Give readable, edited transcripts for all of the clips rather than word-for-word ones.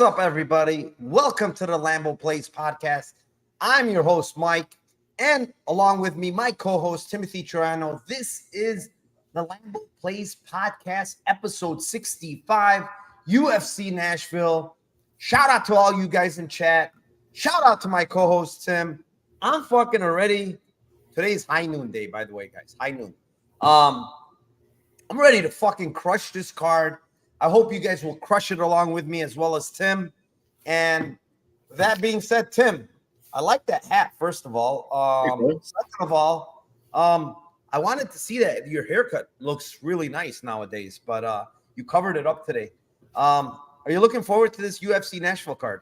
What's up, everybody? Welcome to the Lambo Plays podcast. I'm your host, Mike, and along with me, my co-host, Timothy Troiano. This is the Lambo Plays podcast, episode 65, UFC Nashville. Shout out to all you guys in chat. Shout out to my co-host, Tim. I'm fucking ready. Today's high noon day, by the way, guys. High noon. I'm ready to fucking crush this card. I hope you guys will crush it along with me as well as Tim. And that being said, Tim, I like that hat, first of all. Second of all, I wanted to see that your haircut looks really nice nowadays, but you covered it up today. Are you looking forward to this UFC Nashville card?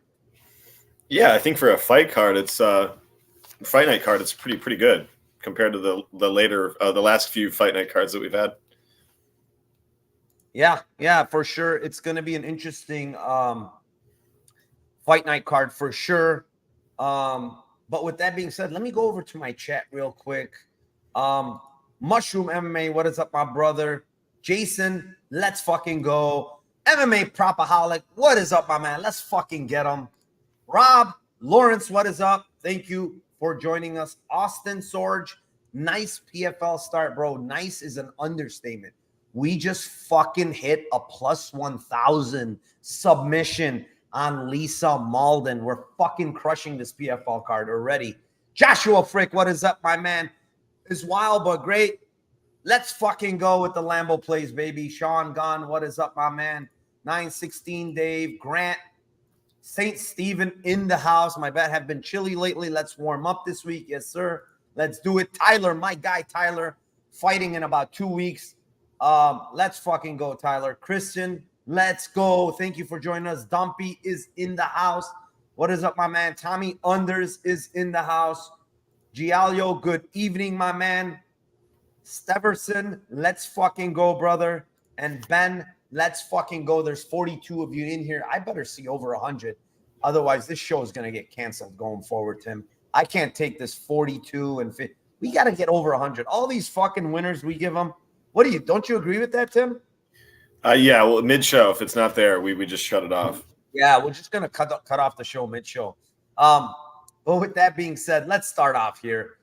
Yeah, I think for a fight card, it's fight night card. It's pretty good compared to the last few fight night cards that we've had. Yeah, for sure. It's going to be an interesting fight night card for sure. But with that being said, let me go over to my chat real quick. Mushroom MMA, what is up, my brother? Jason, let's fucking go. MMA Propaholic, what is up, my man? Let's fucking get him. Rob, Lawrence, what is up? Thank you for joining us. Austin Sorge, nice PFL start, bro. Nice is an understatement. We just fucking hit a plus 1,000 submission on Lisa Malden. We're fucking crushing this PFL card already. Joshua Frick, what is up, my man? It's wild but great. Let's fucking go with the Lambo Plays, baby. Sean Gunn, what is up, my man? 916 Dave, Grant, St. Stephen in the house. My bet have been chilly lately. Let's warm up this week. Yes, sir. Let's do it. Tyler, my guy Tyler, fighting in about 2 weeks. Let's fucking go, Tyler. Christian, let's go. Thank you for joining us. Dumpy is in the house. What is up, my man? Tommy Unders is in the house. Giallo, good evening, my man. Steverson, let's fucking go, brother. And Ben, let's fucking go. There's 42 of you in here. I better see over 100. Otherwise, this show is going to get canceled going forward, Tim. I can't take this 42 and 50. We got to get over 100. All these fucking winners we give them. Don't you agree with that, Tim? Yeah, well, mid-show, if it's not there, we just shut it off. Yeah, we're just going to cut off the show mid-show. But with that being said, let's start off here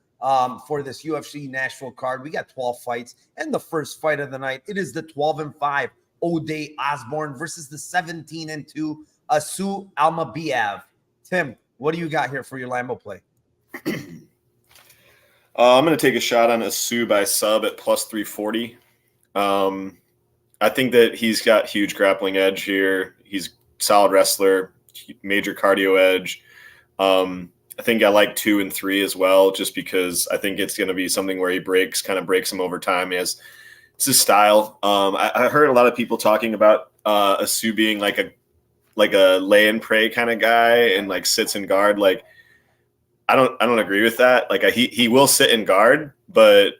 for this UFC Nashville card. We got 12 fights, and the first fight of the night, it is the 12-5 Ode Osbourne versus the 17-2 Asu Almabaev. Tim, what do you got here for your Lambo play? I'm going to take a shot on Asu by sub at plus 340. I think that he's got huge grappling edge here. He's a solid wrestler, major cardio edge. I think I like 2 and 3 as well, just because I think it's going to be something where he breaks him over time. It's his style. I heard a lot of people talking about Asu being like a lay and pray kind of guy and like sits in guard. Like, I don't agree with that. Like he will sit in guard, but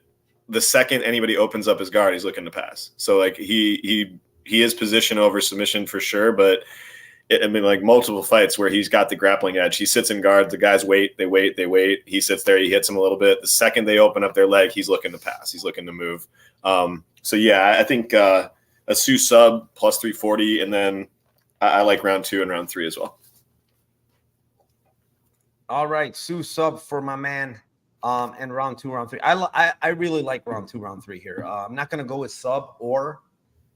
the second anybody opens up his guard, he's looking to pass. So like he is position over submission for sure, but like multiple fights where he's got the grappling edge. He sits in guard, the guys wait. He sits there, he hits him a little bit. The second they open up their leg, he's looking to pass. He's looking to move. So yeah, I think Asu sub plus 340, and then I like round 2 and round 3 as well. All right, Sue sub for my man, and round 2, round 3. I really like round 2, round 3 here. I'm not gonna go with sub or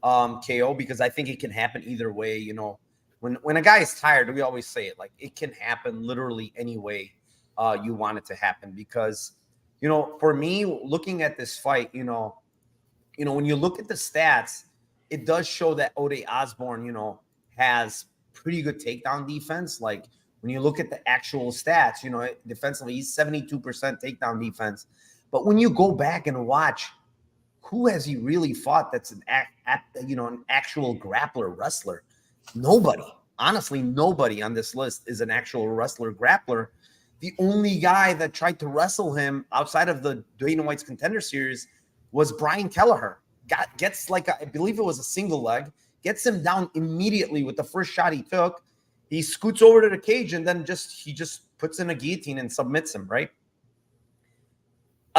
KO because I think it can happen either way. You know, when a guy is tired, we always say it, like it can happen literally any way you want it to happen. Because for me, looking at this fight, when you look at the stats, it does show that Ode Osbourne, has pretty good takedown defense. Like, when you look at the actual stats, defensively, he's 72% takedown defense. But when you go back and watch, who has he really fought that's an actual grappler wrestler? Nobody. Honestly, nobody on this list is an actual wrestler grappler. The only guy that tried to wrestle him outside of the Dana White's Contender Series was Brian Kelleher. Gets I believe it was a single leg, gets him down immediately with the first shot he took. He scoots over to the cage and then he just puts in a guillotine and submits him, right?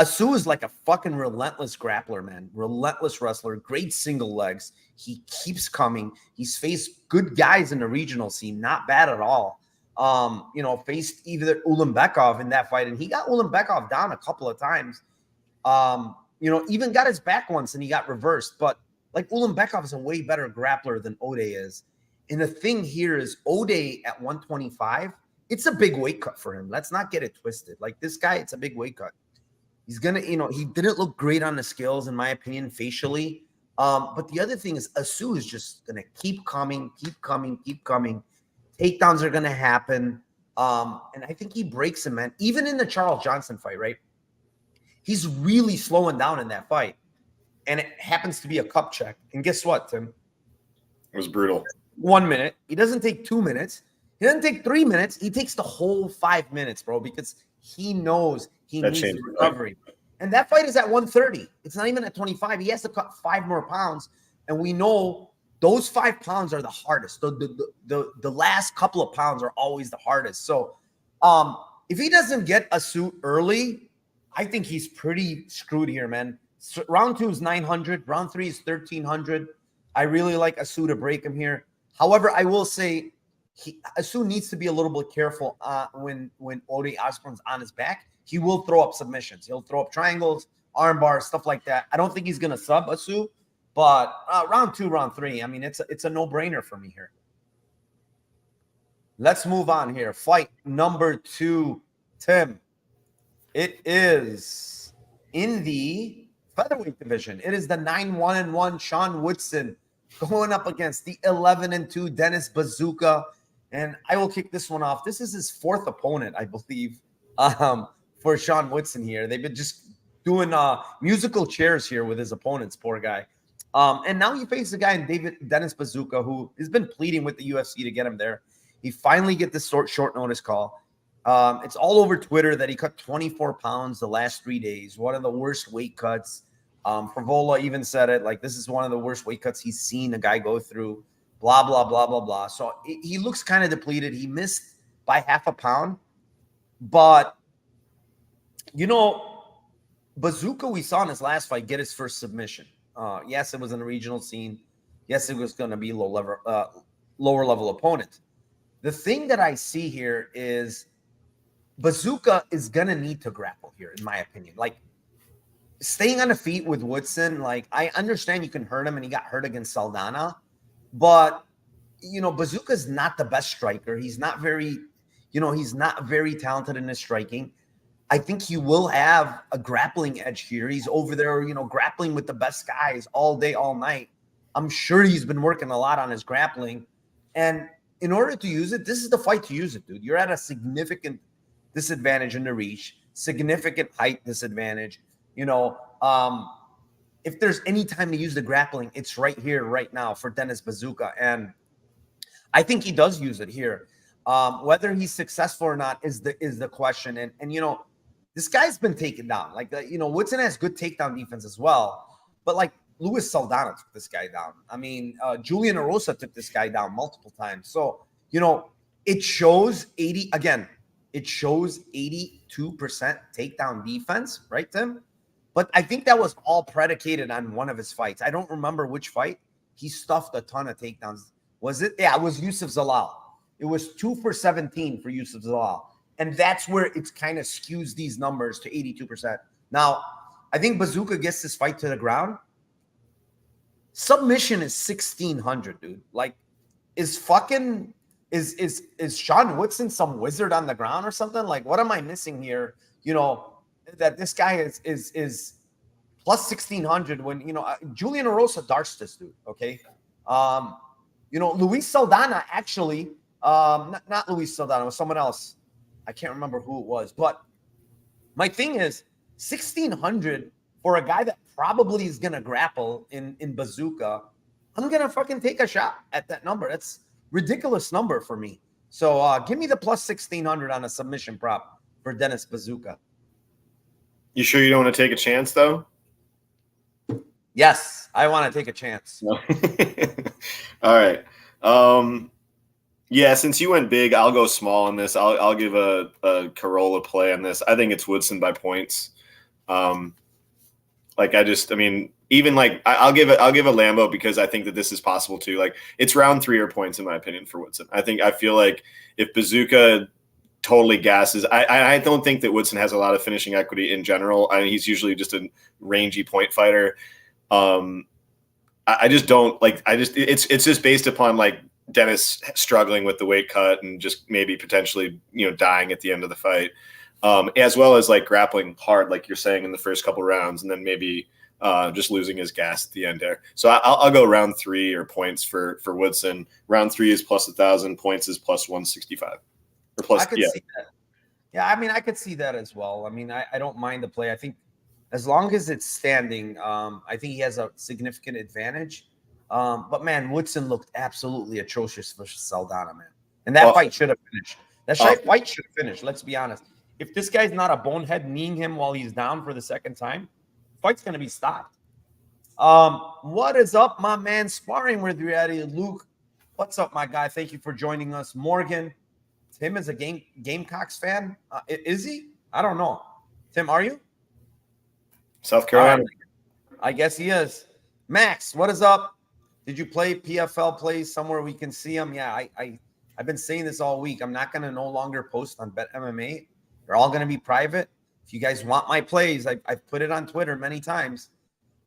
Asu is like a fucking relentless grappler, man. Relentless wrestler, great single legs. He keeps coming. He's faced good guys in the regional scene, not bad at all. Faced either Ulanbekov in that fight, and he got Ulanbekov down a couple of times. Even got his back once and he got reversed. But like Ulanbekov is a way better grappler than Ode is. And the thing here is Ode at 125, it's a big weight cut for him. Let's not get it twisted. Like this guy, it's a big weight cut. He's going to, he didn't look great on the scales, in my opinion, facially. But the other thing is Asu is just going to keep coming. Takedowns are going to happen. And I think he breaks him, man. Even in the Charles Johnson fight, right? He's really slowing down in that fight. And it happens to be a cup check. And guess what, Tim? It was brutal. 1 minute. He doesn't take 2 minutes. He doesn't take 3 minutes. He takes the whole 5 minutes, bro, because he knows he needs the recovery. Right? And that fight is at 130. It's not even at 25. He has to cut 5 more pounds. And we know those 5 pounds are the hardest. The last couple of pounds are always the hardest. So if he doesn't get a suit early, I think he's pretty screwed here, man. So round 2 is 900. Round 3 is 1,300. I really like Asu to break him here. However, I will say Asu needs to be a little bit careful when Ode Osbourne's on his back. He will throw up submissions. He'll throw up triangles, arm bars, stuff like that. I don't think he's going to sub Asu, but round 2, round 3, I mean, it's a no-brainer for me here. Let's move on here. Fight number 2, Tim. It is in the featherweight division. It is the 9-1-1 Sean Woodson going up against the 11-2 Dennis Buzukja. And I will kick this one off. This is his 4th opponent, I believe, for Sean Woodson here. They've been just doing musical chairs here with his opponents, poor guy. And now he faces a guy in Dennis Buzukja who has been pleading with the UFC to get him there. He finally get this short notice call. It's all over Twitter that he cut 24 pounds the last 3 days. One of the worst weight cuts. Favola even said it, like, this is one of the worst weight cuts he's seen a guy go through, blah, blah, blah, blah, blah. So he looks kind of depleted. He missed by half a pound. But, Buzukja, we saw in his last fight, get his first submission. Yes, it was in the regional scene. Yes, it was going to be lower level opponent. The thing that I see here is Buzukja is going to need to grapple here, in my opinion. Like, staying on the feet with Woodson, like, I understand you can hurt him, and he got hurt against Saldana, but, Buzukja is not the best striker. He's not very, he's not very talented in his striking. I think he will have a grappling edge here. He's over there, grappling with the best guys all day, all night. I'm sure he's been working a lot on his grappling. And in order to use it, this is the fight to use it, dude. You're at a significant disadvantage in the reach, significant height disadvantage. If there's any time to use the grappling, it's right here, right now for Dennis Buzukja. And I think he does use it here. Whether he's successful or not is the question. And this guy's been taken down. Like, Woodson has good takedown defense as well. But, like, Luis Saldana took this guy down. I mean, Julian Erosa took this guy down multiple times. So, it shows 82% takedown defense, right, Tim? But I think that was all predicated on one of his fights. I don't remember which fight. He stuffed a ton of takedowns. Was it? Yeah, it was Yusuf Zalal. It was 2 for 17 for Yusuf Zalal. And that's where it's kind of skews these numbers to 82%. Now, I think Buzukja gets this fight to the ground. Submission is 1,600, dude. Like, is Sean Woodson some wizard on the ground or something? Like, what am I missing here? That this guy is plus 1,600 when, Julian Erosa darts this dude, okay? Luis Saldana actually, not Luis Saldana, it was someone else. I can't remember who it was. But my thing is 1,600 for a guy that probably is going to grapple in Buzukja. I'm going to fucking take a shot at that number. That's ridiculous number for me. So give me the plus 1,600 on a submission prop for Dennis Buzukja. You sure you don't want to take a chance, though? Yes, I want to take a chance. No. All right. Yeah, since you went big, I'll go small on this. I'll give a Corolla play on this. I think it's Woodson by points. Even like I'll give a Lambo because I think that this is possible too. Like it's round 3 or points in my opinion for Woodson. I feel like if Buzukja totally gasses, I don't think that Woodson has a lot of finishing equity in general. He's usually just a rangy point fighter. I just don't like. It's just based upon like Dennis struggling with the weight cut and just maybe potentially dying at the end of the fight, as well as like grappling hard, like you're saying in the first couple rounds, and then maybe just losing his gas at the end there. So I'll go round 3 or points for Woodson. Round 3 is plus 1,000, points is plus 165 or plus. I could see that. Yeah, I mean I could see that as well. I mean I don't mind the play. I think as long as it's standing, I think he has a significant advantage. But man, Woodson looked absolutely atrocious versus Saldana, man. And that fight should have finished. That fight should have finished. Let's be honest. If this guy's not a bonehead kneeing him while he's down for the second time, fight's gonna be stopped. What is up, my man? Sparring with reality, Luke. What's up, my guy? Thank you for joining us, Morgan. Tim is a Gamecocks fan. Is he? I don't know. Tim, are you? South Carolina. I guess he is. Max, what is up? Did you play PFL plays somewhere we can see them? Yeah, I've been saying this all week. I'm not going to no longer post on Bet MMA. They're all going to be private. If you guys want my plays, I've put it on Twitter many times.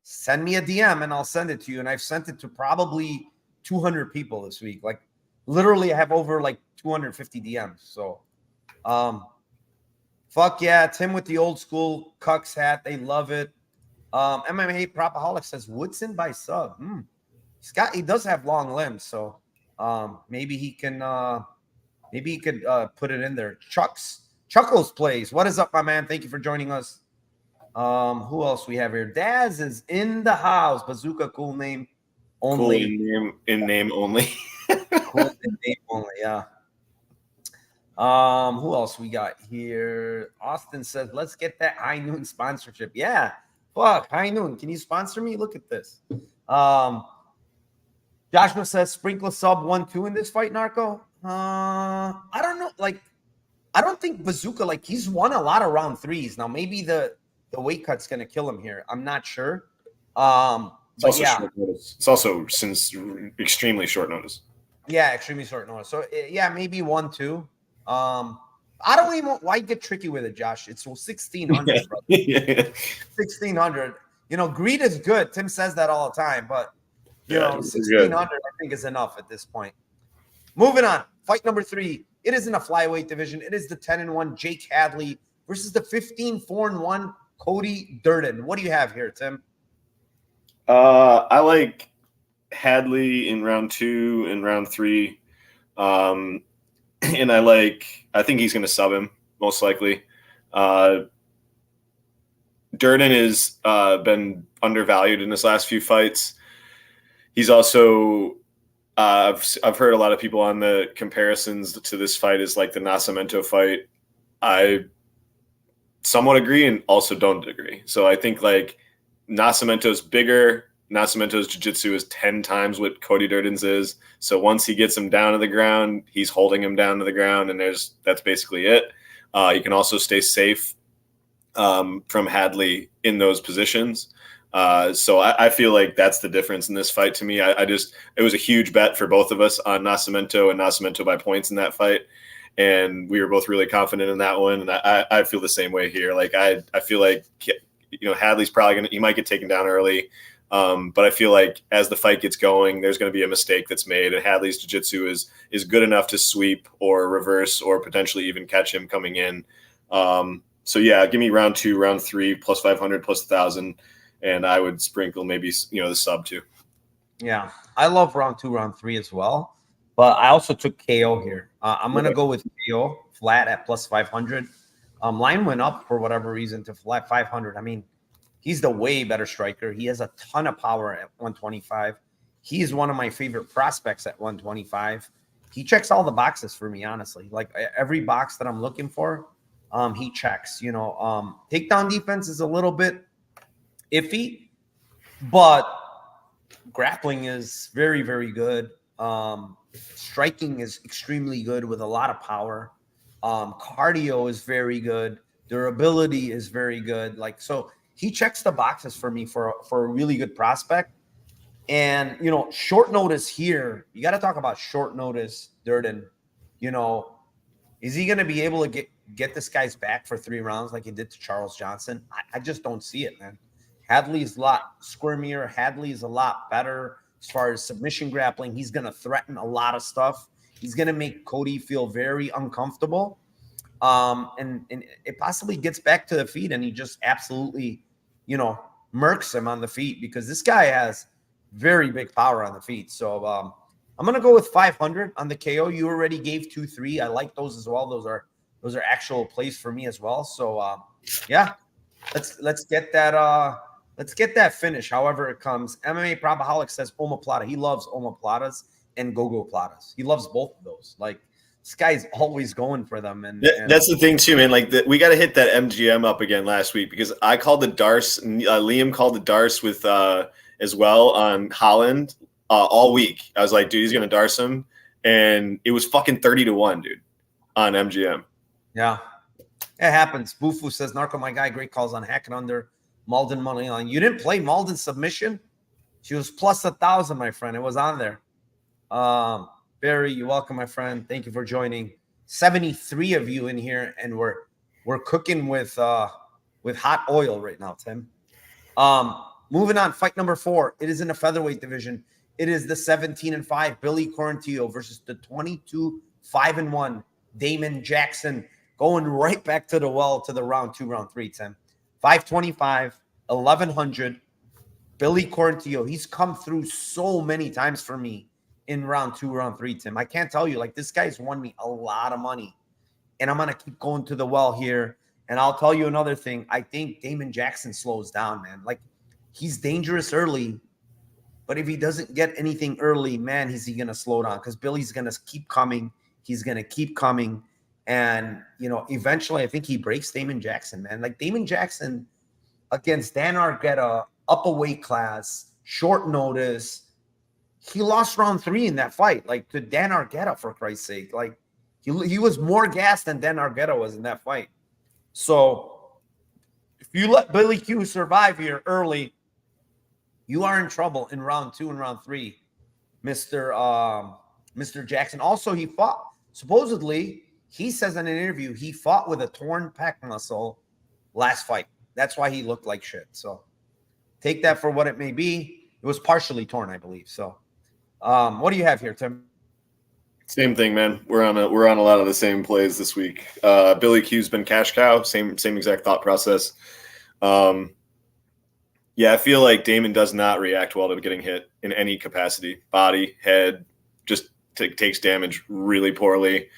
Send me a DM and I'll send it to you. And I've sent it to probably 200 people this week. Like literally I have over like 250 DMs. So fuck yeah, Tim with the old school Cucks hat. They love it. MMA Propaholic says Woodson by sub. He does have long limbs, so maybe he can put it in there. Chuckles plays. What is up, my man? Thank you for joining us. Who else we have here? Daz is in the house. Buzukja, cool name only. Cool in name only. Cool in name only, yeah. Who else we got here? Austin says, let's get that High Noon sponsorship. Yeah. Fuck, High Noon. Can you sponsor me? Look at this. Joshua says, sprinkle sub 1-2 in this fight, Narco. I don't know. Like, I don't think Buzukja, like, he's won a lot of round 3s. Now, maybe the weight cut's going to kill him here. I'm not sure. But yeah. Short notice. It's also since extremely short notice. Yeah, extremely short notice. So, yeah, maybe 1-2. I don't even why get tricky with it, Josh. It's 1,600, brother. 1,600. Greed is good. Tim says that all the time, but 1,600 I think is enough at this point. Moving on. Fight number 3. It is in a flyweight division. It is the 10-1 Jake Hadley versus the 15-4-1 Cody Durden. What do you have here, Tim? I like Hadley in round 2 and round 3. And I think he's going to sub him most likely. Durden has been undervalued in his last few fights. He's also I've heard a lot of people on the comparisons to this fight is like the Nascimento fight. I somewhat agree and also don't agree. So I think like Nascimento's bigger. Nascimento's jiu-jitsu is 10 times what Cody Durden's is. So once he gets him down to the ground, he's holding him down to the ground, and that's basically it. You can also stay safe from Hadley in those positions. So I feel like that's the difference in this fight to me. It was a huge bet for both of us on Nascimento and Nascimento by points in that fight. And we were both really confident in that one. And I feel the same way here. Like I feel like, Hadley's probably he might get taken down early. But I feel like as the fight gets going, there's going to be a mistake that's made, and Hadley's jiu-jitsu is good enough to sweep or reverse or potentially even catch him coming in. So yeah, give me round 2, round 3, plus 500, plus 1,000, and I would sprinkle maybe the sub too. Yeah, I love round 2, round 3 as well, but I also took KO here. I'm gonna go with KO flat at plus 500. Line went up for whatever reason to flat 500. I mean, he's the way better striker. He has a ton of power at 125. He is one of my favorite prospects at 125. He checks all the boxes for me, honestly. Like every box that I'm looking for, he checks. Takedown defense is a little bit iffy, but grappling is very, very good. Striking is extremely good with a lot of power. Cardio is very good. Durability is very good. Like, so he checks the boxes for me for a really good prospect. And, you know, short notice here, you got to talk about short notice, Durden. You know, is he going to be able to get this guy's back for 3 rounds like he did to Charles Johnson? I just don't see it, man. Hadley's a lot squirmier. Hadley is a lot better as far as submission grappling. He's going to threaten a lot of stuff. He's going to make Cody feel very uncomfortable. And it possibly gets back to the feet, and he just absolutely, you know, murks him on the feet, because this guy has very big power on the feet. So I'm gonna go with 500 on the KO. You already gave 2-3. I like those as well. Those are actual plays for me as well. So yeah, let's get that finish. However it comes. MMA Probaholic says omoplata. He loves omoplatas and go-go platas. He loves both of those. Like, this guy's always going for them. And that's the thing too, man. Like, we got to hit that MGM up again last week, because I called the Darce. Liam called the Darce with as well on Holland all week. I was like, dude, he's gonna Darce him, and it was fucking 30-1, dude, on MGM. Yeah, it happens. Bufu says, Narco, my guy, great calls on hacking under Malden money line. You didn't play Malden's submission? She was plus 1,000, my friend. It was on there. Barry, you're welcome, my friend. Thank you for joining. 73 of you in here, and we're cooking with hot oil right now, Tim. Moving on, fight number 4. It is in the featherweight division. It is the 17-5 Billy Quarantillo versus the 22-5-1 Damon Jackson, going right back to the well, to the round 2, round 3, Tim. 525, 1,100. Billy Quarantillo, he's come through so many times for me in round 2, round 3, Tim. I can't tell you, like, this guy's won me a lot of money, and I'm going to keep going to the well here. And I'll tell you another thing. I think Damon Jackson slows down, man. Like, he's dangerous early, but if he doesn't get anything early, man, is he going to slow down? Because Billy's going to keep coming. He's going to keep coming. And, you know, eventually I think he breaks Damon Jackson, man. Like, Damon Jackson against Dan Argueta, up a weight class, short notice. He lost round 3 in that fight, like, to Dan Argueta, for Christ's sake. Like, he was more gassed than Dan Argueta was in that fight. So if you let Billy Q survive here early, you are in trouble in round 2 and round 3, Mr. Jackson. Also, he fought, supposedly, he says in an interview, he fought with a torn pec muscle last fight. That's why he looked like shit. So take that for what it may be. It was partially torn, I believe. So what do you have here, Tim? Same thing, man. We're on a lot of the same plays this week. Billy Q's been cash cow. Same exact thought process. Yeah, I feel like Damon does not react well to getting hit in any capacity. Body, head, just takes damage really poorly.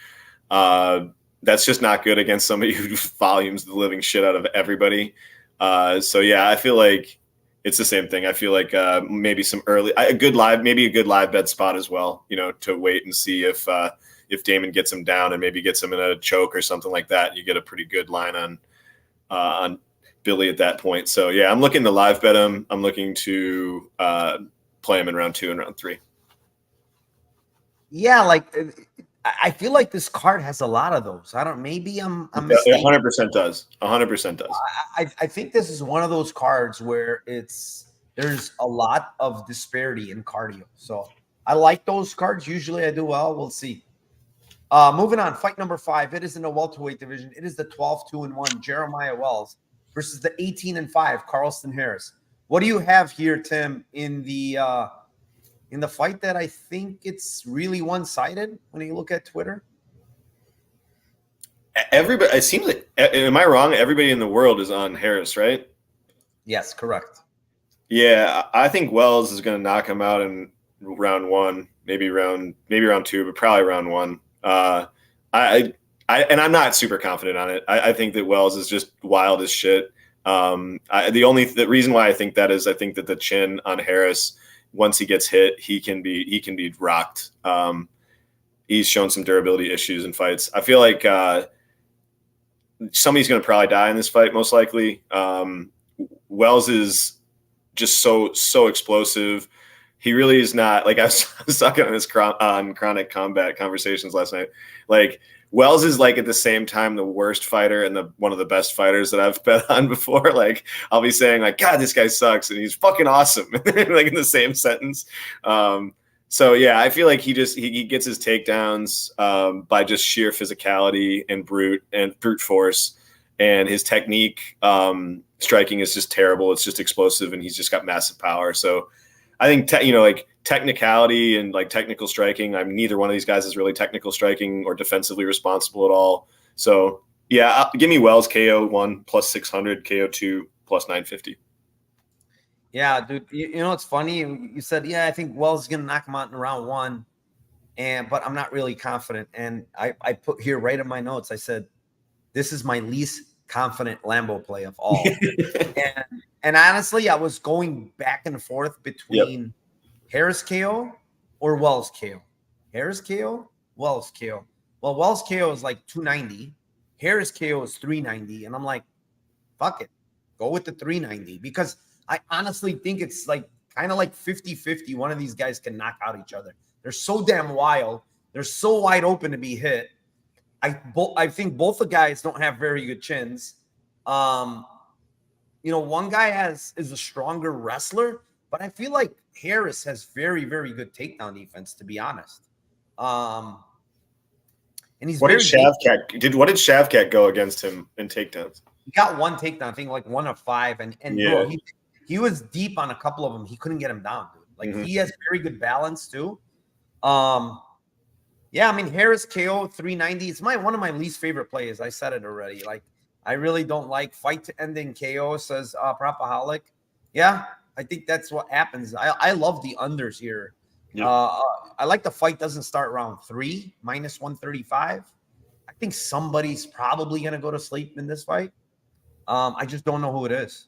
That's just not good against somebody who volumes the living shit out of everybody. So yeah, I feel like it's the same thing. I feel like maybe a good live bet spot as well, you know, to wait and see if Damon gets him down and maybe gets him in a choke or something like that. You get a pretty good line on Billy at that point. So yeah, I'm looking to live bet him. I'm looking to play him in round 2 and round 3. Yeah, like, I feel like this card has a lot of those. Maybe I'm mistaken. 100% does. 100% does. I think this is one of those cards where there's a lot of disparity in cardio. So I like those cards. Usually I do well. We'll see. Moving on, fight number 5. It is in the welterweight division. It is the 12-2-1 Jeremiah Wells versus the 18-5 Carlston Harris. What do you have here, Tim, in the fight that I think it's really one-sided when you look at Twitter? Everybody, it seems like, am I wrong? Everybody in the world is on Harris, right? Yes, correct. Yeah, I think Wells is going to knock him out in round 1, maybe round 2, but probably round 1. I'm not super confident on it. I think that Wells is just wild as shit. The reason why I think that is, I think that the chin on Harris, once he gets hit, he can be rocked. He's shown some durability issues in fights. I feel like somebody's going to probably die in this fight, most likely. Wells is just so explosive. He really is not, like, I was talking on this on Chronic Combat Conversations last night. Like, Wells is like at the same time the worst fighter and one of the best fighters that I've bet on before. Like I'll be saying like, God, this guy sucks, and he's fucking awesome, like in the same sentence. So yeah, I feel like he gets his takedowns by just sheer physicality and brute force, and his technique striking is just terrible. It's just explosive, and he's just got massive power. So I think like technicality and like technical striking. Neither one of these guys is really technical striking or defensively responsible at all. So yeah, give me Wells KO 1 plus 600, KO 2 plus 950. Yeah, dude. You know, it's funny. You said, yeah, I think Wells is going to knock him out in round 1. But I'm not really confident. And I put here right in my notes, I said, this is my least confident Lambo play of all. and honestly, I was going back and forth between Harris KO or Wells KO. Harris KO, Wells KO. Well, Wells KO is like 290. Harris KO is 390. And I'm like, fuck it. Go with the 390. Because I honestly think it's like kind of like 50-50. One of these guys can knock out each other. They're so damn wild. They're so wide open to be hit. I think both the guys don't have very good chins. One guy is a stronger wrestler, but I feel like Harris has very, very good takedown defense, to be honest. And he's what did Shavkat go against him in takedowns? He got one takedown, I think like 1 of 5, and yeah. Bro, he was deep on a couple of them. He couldn't get him down, dude. Like he has very good balance too. Yeah, I mean Harris KO 390. It's one of my least favorite plays. I said it already. Like I really don't like fight to ending KO, says Propaholic. Yeah, I think that's what happens. I love the unders here. Yep. I like the fight doesn't start round 3, minus 135. I think somebody's probably gonna go to sleep in this fight. I just don't know who it is.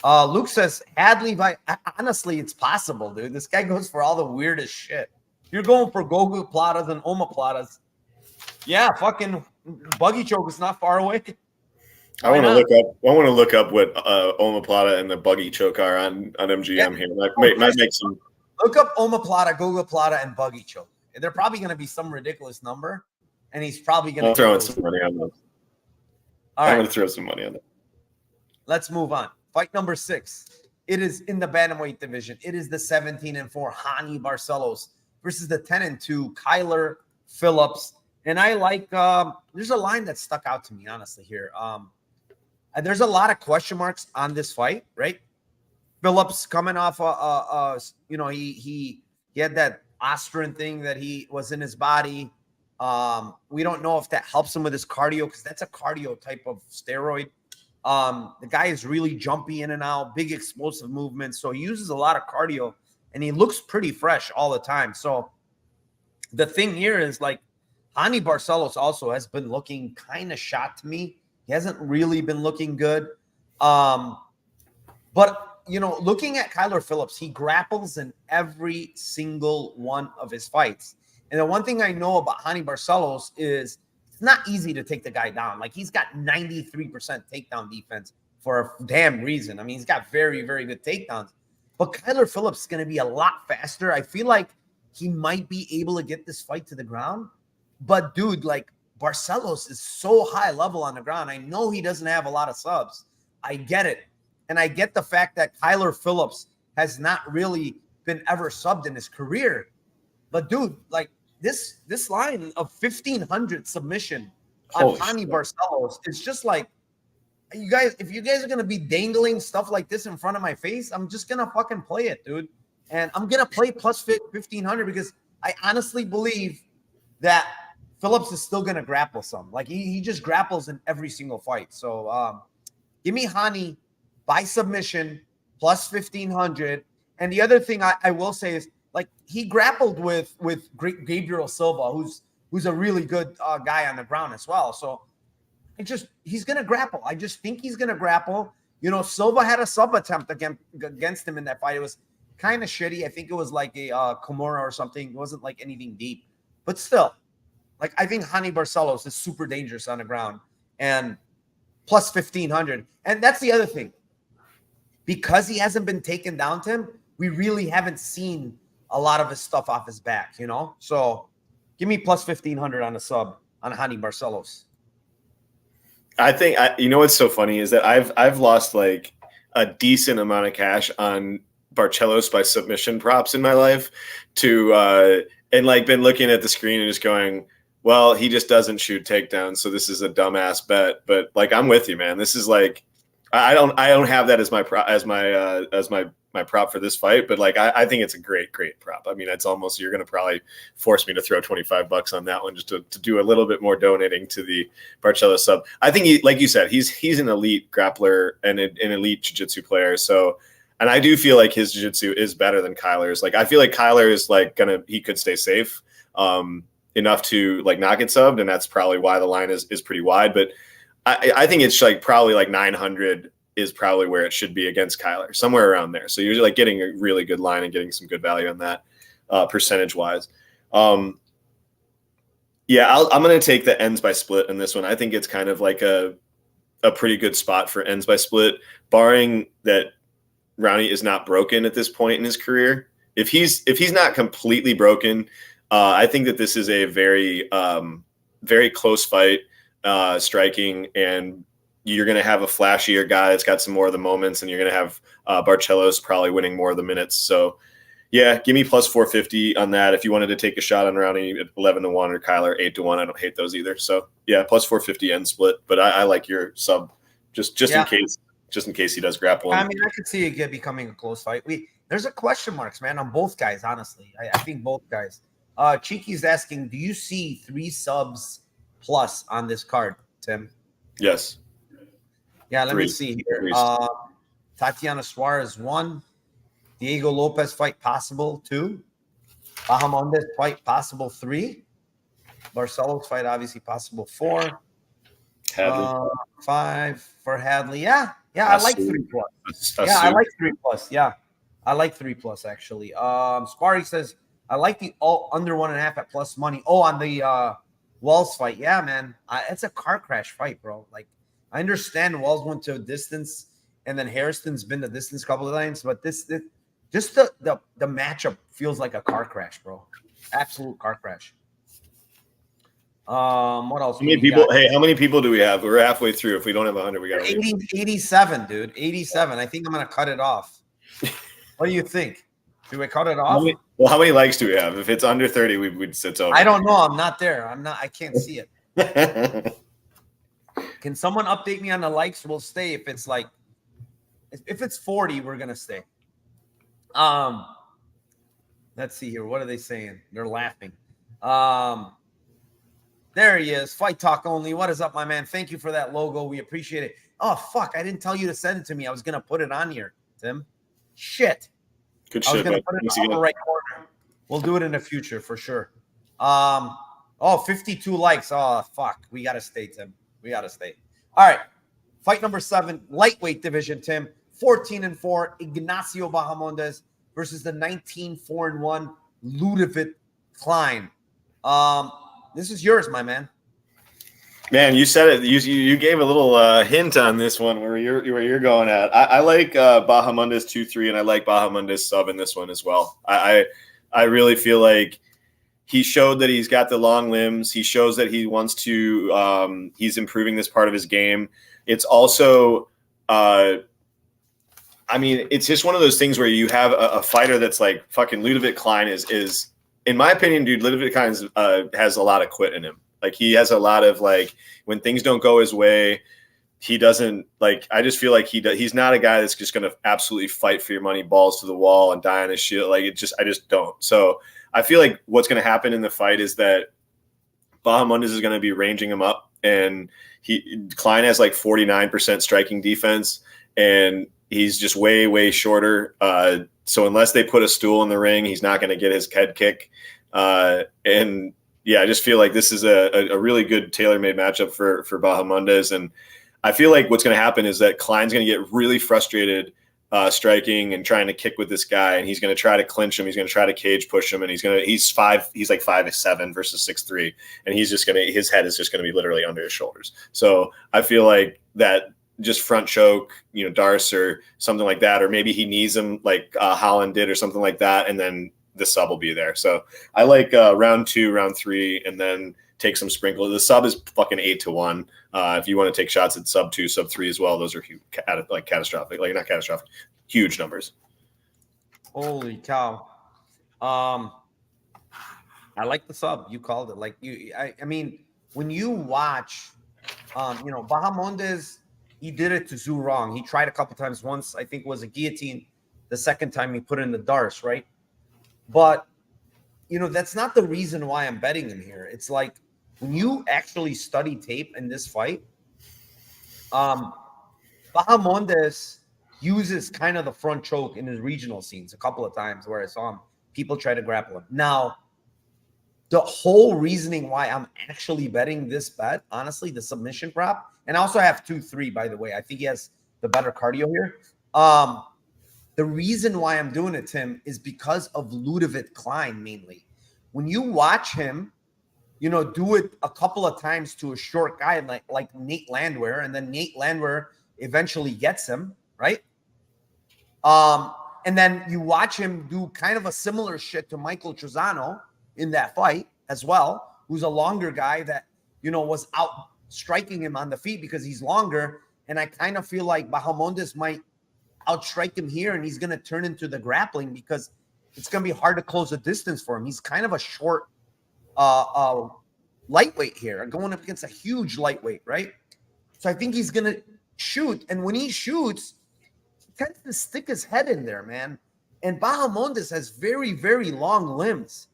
Luke says Hadley. Honestly, it's possible, dude. This guy goes for all the weirdest shit. You're going for Gogu Platas and omoplatas. Yeah, fucking buggy choke is not far away. I want to look up what omoplata and the buggy choke are on MGM here. Might make some. Look up omoplata, Gogu Plata, and buggy choke. They're probably going to be some ridiculous number, and he's probably going to throw some money on those. I'm going to throw some money on that. Let's move on. Fight number 6. It is in the bantamweight division. It is the 17-4 Hani Barcelos versus the 10-2 Kyler Phillips. And I like there's a line that stuck out to me, honestly, here. There's a lot of question marks on this fight, right? Phillips coming off he had that Osbourne thing that he was in his body. We don't know if that helps him with his cardio because that's a cardio type of steroid. The guy is really jumpy in and out, big explosive movements. So he uses a lot of cardio and he looks pretty fresh all the time. So the thing here is like Hani Barcelos also has been looking kind of shot to me. He hasn't really been looking good. But looking at Kyler Phillips, he grapples in every single one of his fights. And the one thing I know about Hani Barcelos is it's not easy to take the guy down. Like he's got 93% takedown defense for a damn reason. I mean, he's got very, very good takedowns. But Kyler Phillips is going to be a lot faster. I feel like he might be able to get this fight to the ground. But dude, like Barcelos is so high level on the ground. I know he doesn't have a lot of subs. I get it. And I get the fact that Kyler Phillips has not really been ever subbed in his career. But dude, like this line of 1,500 submission on Hani Barcelos, it's just like, if you guys are going to be dangling stuff like this in front of my face, I'm just going to fucking play it, dude. And I'm going to play plus 1,500 because I honestly believe that Phillips is still going to grapple some. Like he just grapples in every single fight. So give me Hani by submission plus 1,500. And the other thing I will say is like he grappled with Gabriel Silva, who's a really good guy on the ground as well. So he's going to grapple. I just think he's going to grapple. Silva had a sub attempt against him in that fight. It was kind of shitty. I think it was like a Camur or something. It wasn't like anything deep, but still, like I think Hani Barcelos is super dangerous on the ground and plus 1,500. And that's the other thing. Because he hasn't been taken down to him, we really haven't seen a lot of his stuff off his back, So give me plus 1,500 on on Hani Barcelos? I think you know what's so funny is that I've lost like a decent amount of cash on Barcelos by submission props in my life and like been looking at the screen and just going, well, he just doesn't shoot takedowns, so this is a dumbass bet. But like, I'm with you, man. This is like, I don't have that as my prop for this fight, but like, I think it's a great prop. I mean, it's almost, you're going to probably force me to throw $25 on that one just to do a little bit more donating to the Barcelos sub. I think he, like you said, he's an elite grappler and an elite jiu-jitsu player. So, and I do feel like his jiu-jitsu is better than Kyler's. Like, I feel like Kyler is like he could stay safe enough to like not get subbed. And that's probably why the line is pretty wide, but I think it's like probably like 900 is probably where it should be against Kyler, somewhere around there. So you're like getting a really good line and getting some good value on that percentage wise. I'm going to take the ends by split in this one. I think it's kind of like a pretty good spot for ends by split, barring that Rowney is not broken at this point in his career. If he's not completely broken, I think that this is a very, very close fight. Striking, and you're going to have a flashier guy that's got some more of the moments, and you're going to have Barcelos probably winning more of the minutes. So, yeah, give me plus 450 on that. If you wanted to take a shot on Rowney at 11-1 or Kyler 8-1, I don't hate those either. So, yeah, plus 450 end split. But I like your sub just in case he does grapple. I mean, I could see it becoming a close fight. There's a question marks, man, on both guys. Honestly, I think both guys. Cheeky's asking, do you see 3 subs plus on this card, Tim? Yes. Yeah, let me see here. Tatiana Suarez 1. Diego Lopes fight possible 2. Bahamondes fight possible 3. Barcelos fight obviously possible 4. Hadley. 5 for Hadley. Yeah, I like 3 plus. I like 3 plus. Yeah, I like 3 plus actually. Squari says I like the all under 1.5 at plus money. Oh, on the Walls fight. Yeah, man. It's a car crash fight, bro. Like, I understand Walls went to a distance and then Harrison's been the distance a couple of times, but just the matchup feels like a car crash, bro. Absolute car crash. What else? How many people? Hey, how many people do we have? We're halfway through. If we don't have 100, we got 87, dude. 87. I think I'm gonna cut it off. What do you think? Do we cut it off? How many likes do we have? If it's under 30, we'd sit over. I don't know. I'm not there. I can't see it. Can someone update me on the likes? We'll stay. If it's 40, we're gonna stay. Let's see here. What are they saying? They're laughing. There he is. Fight Talk Only. What is up, my man? Thank you for that logo. We appreciate it. Oh, fuck. I didn't tell you to send it to me. I was gonna put it on here, Tim. Shit. Good I was shit, going to man. put it in the upper right corner. We'll do it in the future for sure. 52 likes. Oh, fuck. We got to stay, Tim. We got to stay. All right. Fight number 7, lightweight division, Tim. 14-4, Ignacio Bahamondes versus the 19-4-1, Ludovic Klein. This is yours, my man. Man, you said it. You gave a little hint on this one where you're going at. I like Bahamondes 2-3, and I like Bahamondes sub in this one as well. I really feel like he showed that he's got the long limbs. He shows that he wants to. He's improving this part of his game. It's also, I mean, it's just one of those things where you have a fighter that's like fucking Ludovic Klein is in my opinion, dude. Ludovic Klein has a lot of quit in him. Like, he has a lot of, like, when things don't go his way, he doesn't, like, I just feel like he's not a guy that's just going to absolutely fight for your money, balls to the wall and die on his shit. Like, I just don't. So I feel like what's going to happen in the fight is that Bahamondes is going to be ranging him up, and Klein has like 49% striking defense, and he's just way, way shorter. So unless they put a stool in the ring, he's not going to get his head kick. And yeah, I just feel like this is a really good tailor-made matchup for Bahamondes. And I feel like what's going to happen is that Klein's going to get really frustrated striking and trying to kick with this guy, and he's going to try to clinch him. He's going to try to cage push him, and he's like 5'7" versus 6'3", and his head is just going to be literally under his shoulders. So I feel like that just front choke, Darce or something like that, or maybe he knees him like Holland did or something like that, and then the sub will be there. So I like round 2, round 3, and then take some sprinkle. The sub is fucking 8-1. If you want to take shots at sub 2, sub 3 as well, those are huge, like catastrophic, like not catastrophic, huge numbers. Holy cow. I like the sub. You called it. Like I mean, when you watch, Bahamondes, he did it to Zhu wrong. He tried a couple times. Once, I think, was a guillotine. The second time he put in the Darce, right? But, that's not the reason why I'm betting him here. It's like when you actually study tape in this fight, Bahamondes uses kind of the front choke in his regional scenes a couple of times where I saw him. People try to grapple him. Now, the whole reasoning why I'm actually betting this bet, honestly, the submission prop, and I also have 2-3, by the way. I think he has the better cardio here. The reason why I'm doing it, Tim, is because of Ludovic Klein mainly. When you watch him, do it a couple of times to a short guy like Nate Landwehr, and then Nate Landwehr eventually gets him, right? And then you watch him do kind of a similar shit to Michael Trizano in that fight as well, who's a longer guy that, was out striking him on the feet because he's longer. And I kind of feel like Bahamondes might outstrike him here, and he's going to turn into the grappling because it's going to be hard to close the distance for him. He's kind of a short lightweight here, going up against a huge lightweight, right? So I think he's going to shoot. And when he shoots, he tends to stick his head in there, man. And Bahamondes has very, very long limbs.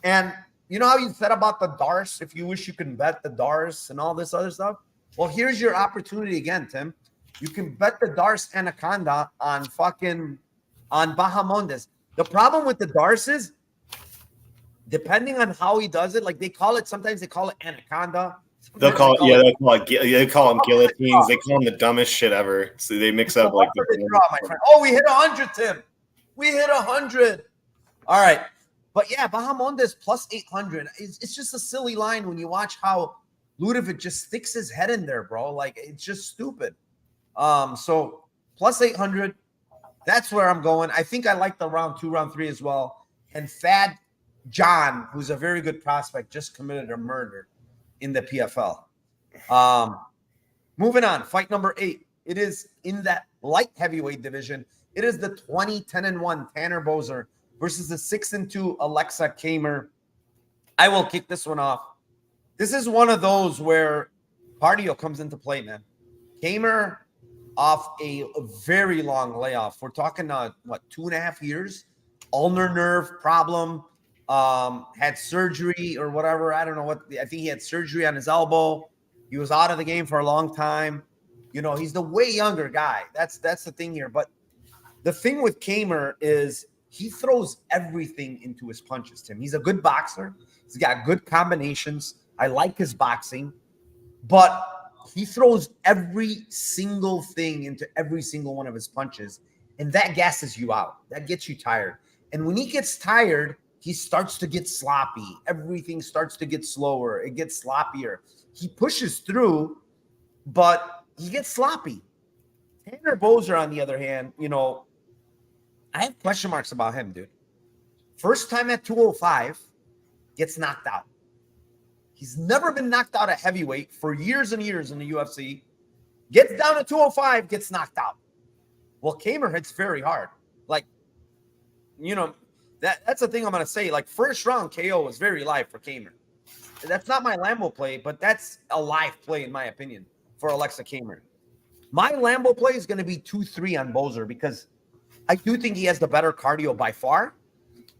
And you know how you said about the Darce, if you wish you can bet the Darce and all this other stuff? Well, here's your opportunity again, Tim. You can bet the Darce Anaconda on Bahamondes. The problem with the Darce is, depending on how he does it, like sometimes they call it Anaconda. They call them guillotines. They call them the dumbest shit ever. So they mix up like draw, my friend. Oh, we hit 100, Tim. We hit 100. All right. But yeah, Bahamondes plus 800. It's just a silly line when you watch how Ludovic just sticks his head in there, bro. Like, it's just stupid. So plus 800. That's where I'm going. I think I like the round 2, round 3 as well. And Fad John, who's a very good prospect, just committed a murder in the PFL. Moving on, fight number 8. It is in that light heavyweight division. It is the 10-1 Tanner Boser versus the 6-2 Alexa Camur. I will kick this one off. This is one of those where cardio comes into play, man. Camur off a very long layoff. We're talking, 2.5 years? Ulnar nerve problem. Had surgery or whatever. I don't know what. I think he had surgery on his elbow. He was out of the game for a long time. He's the way younger guy. That's the thing here. But the thing with Camur is he throws everything into his punches, Tim. He's a good boxer. He's got good combinations. I like his boxing. But he throws every single thing into every single one of his punches. And that gasses you out. That gets you tired. And when he gets tired, he starts to get sloppy. Everything starts to get slower. It gets sloppier. He pushes through, but he gets sloppy. Tanner Boser, on the other hand, I have question marks about him, dude. First time at 205, gets knocked out. He's never been knocked out at heavyweight for years and years in the UFC. Gets down to 205, gets knocked out. Well, Camur hits very hard. Like, that's the thing I'm going to say. Like, first round KO was very live for Camur. That's not my Lambo play, but that's a live play, in my opinion, for Alexa Camur. My Lambo play is going to be 2-3 on Boser because I do think he has the better cardio by far.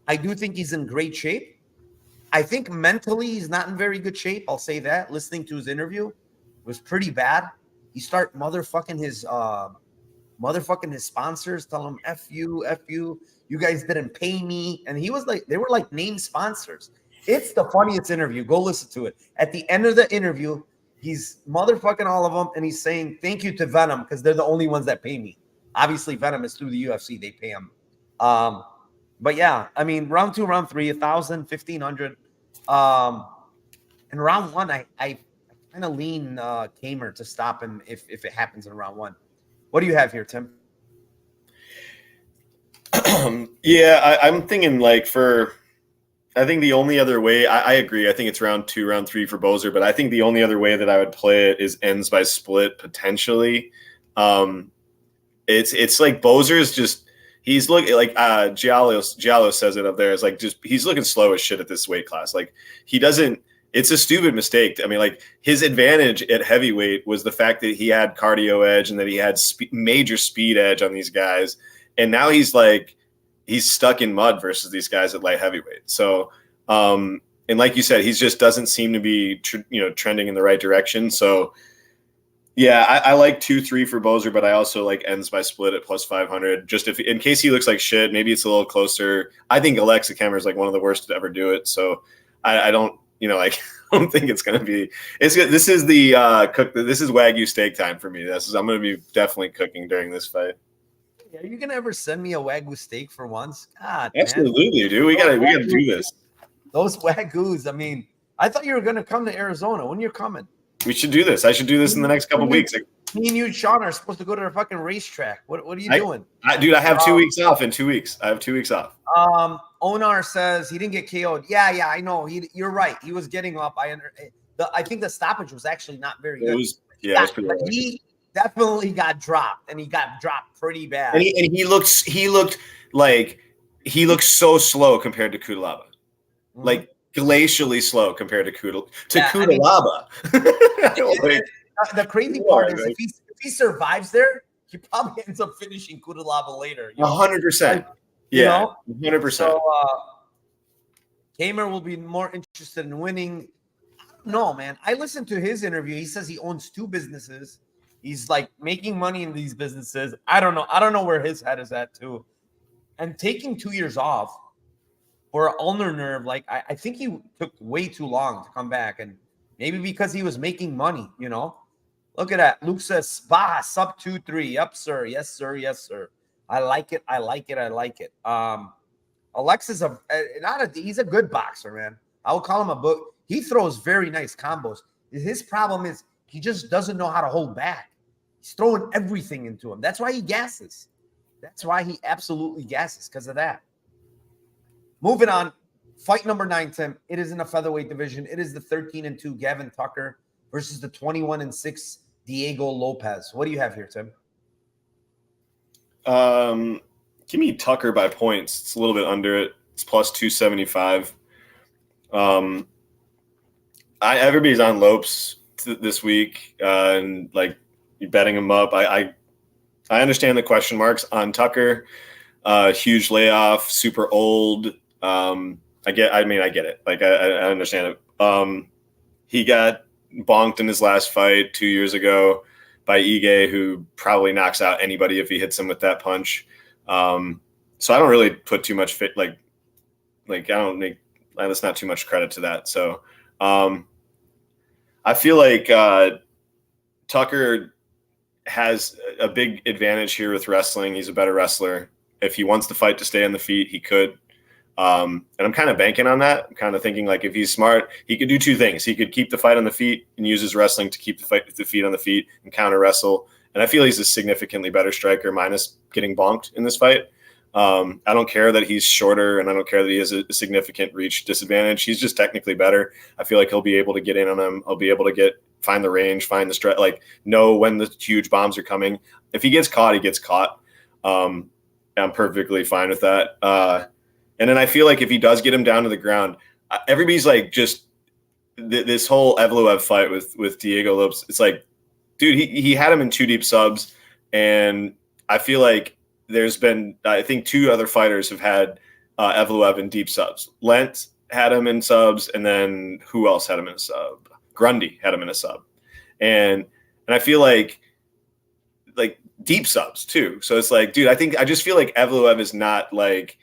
I do think he's in great shape. I think mentally he's not in very good shape. I'll say that. Listening to his interview was pretty bad. He start motherfucking his sponsors, tell him F you, you guys didn't pay me. And he was like, they were like named sponsors. It's the funniest interview. Go listen to it. At the end of the interview, he's motherfucking all of them, and he's saying thank you to Venom because they're the only ones that pay me. Obviously, Venom is through the UFC. They pay him. But yeah, I mean, round 2, round 3, 1,000, 1,500. And round 1, I kind of lean Camur to stop him if it happens in round 1. What do you have here, Tim? Yeah, I'm thinking like for I think the only other way, I agree. I think it's round 2, round 3 for Boser, but I think the only other way that I would play it is ends by split potentially. It's like Boser is just he's looking like Giallo says it up there. It's like just he's looking slow as shit at this weight class. Like he doesn't. It's a stupid mistake. I mean, like his advantage at heavyweight was the fact that he had cardio edge and that he had major speed edge on these guys, and now he's stuck in mud versus these guys at light heavyweight. So, and like you said, he just doesn't seem to be trending in the right direction. So, yeah, I like 2-3 for Boser, but I also like ends by split at plus 500. Just if in case he looks like shit, maybe it's a little closer. I think Alexa Camur is like one of the worst to ever do it. So I don't. I don't think it's going to be. This is the This is Wagyu steak time for me. I'm going to be definitely cooking during this fight. Are you going to ever send me a Wagyu steak for once? God, absolutely, man. Dude. We got to do this. Those Wagyus. I mean, I thought you were going to come to Arizona. When you're coming? We should do this. I should do this in the next couple weeks. Me and you and Sean are supposed to go to the fucking racetrack. What are you doing? Dude, I have 2 weeks off in 2 weeks. I have 2 weeks off. Onar says he didn't get KO'd. Yeah, I know. You're right. He was getting up. I think the stoppage was actually not very good. It was pretty but he definitely got dropped, and he got dropped pretty bad. And he looked so slow compared to Kudalaba. Mm-hmm. Like glacially slow compared to Kudalaba. The crazy part is if he survives there, he probably ends up finishing Kudalaba later. 100%. Yeah, 100%. So Camur will be more interested in winning. I don't know, man. I listened to his interview. He says he owns 2 businesses. He's like making money in these businesses. I don't know where his head is at too. And taking 2 years off for an ulnar nerve, like I think he took way too long to come back, and maybe because he was making money, Look at that. Luke says, sub 2-3. Yep, sir. Yes, sir. Yes, sir. I like it. Alexis, he's a good boxer, man. I would call him a book. He throws very nice combos. His problem is he just doesn't know how to hold back. He's throwing everything into him. That's why he gasses. That's why he absolutely gasses, because of that. Moving on. Fight number 9, Tim. It is in the featherweight division. It is the 13-2 Gavin Tucker versus the 21-6 Diego Lopes. What do you have here, Tim? Give me Tucker by points. It's a little bit under it. It's plus 275. Everybody's on Lopes this week, and like you're betting him up. I understand the question marks on Tucker. Huge layoff, super old. I get it. Like I understand it. He got bonked in his last fight 2 years ago by Ige, who probably knocks out anybody if he hits him with that punch. So I don't really put too much I don't make that's not too much credit to that. So I feel like Tucker has a big advantage here with wrestling. He's a better wrestler. If he wants the fight to stay on the feet, he could. And I'm kind of banking on that. I'm kind of thinking like if he's smart, he could do 2 things. He could keep the fight on the feet and use his wrestling to keep the feet on the feet and counter wrestle. And I feel he's a significantly better striker minus getting bonked in this fight. I don't care that he's shorter, and I don't care that he has a significant reach disadvantage. He's just technically better. I feel like he'll be able to get in on him. He'll be able to find the range, find the stretch, like know when the huge bombs are coming. If he gets caught, he gets caught. I'm perfectly fine with that. And then I feel like if he does get him down to the ground, everybody's like just this whole Evloev fight with Diego Lopes. It's like, dude, he had him in 2 deep subs, and I feel like there's been, I think 2 other fighters have had Evloev in deep subs. Lent had him in subs, and then who else had him in a sub? Grundy had him in a sub, and I feel like deep subs too. So it's like, dude, I just feel like Evloev is not like,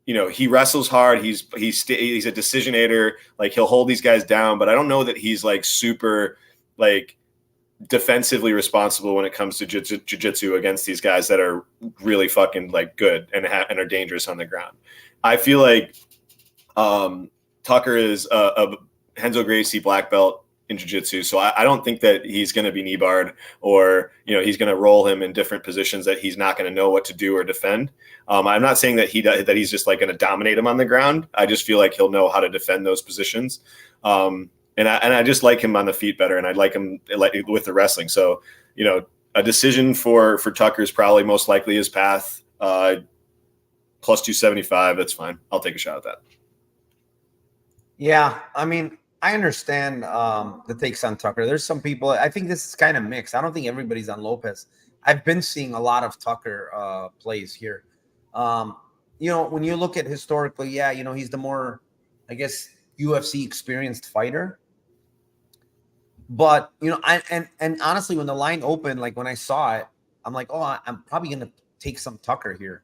he wrestles hard. He's a decisionator. Like he'll hold these guys down, but I don't know that he's like super like defensively responsible when it comes to jiu-jitsu against these guys that are really fucking like good and are dangerous on the ground. I feel like Tucker is a Renzo Gracie black belt in jiu-jitsu. So I don't think that he's going to be knee barred or, he's going to roll him in different positions that he's not going to know what to do or defend. I'm not saying that he's just like going to dominate him on the ground. I just feel like he'll know how to defend those positions. And I just like him on the feet better, and I like him with the wrestling. So, a decision for Tucker is probably most likely his path. Plus 275, that's fine. I'll take a shot at that. Yeah, I mean, I understand the takes on Tucker. There's some people, I think this is kind of mixed. I don't think everybody's on Lopes. I've been seeing a lot of Tucker plays here. When you look at historically, he's the more, I guess, UFC experienced fighter. But, and honestly, when the line opened, like when I saw it, I'm like, oh, I'm probably going to take some Tucker here,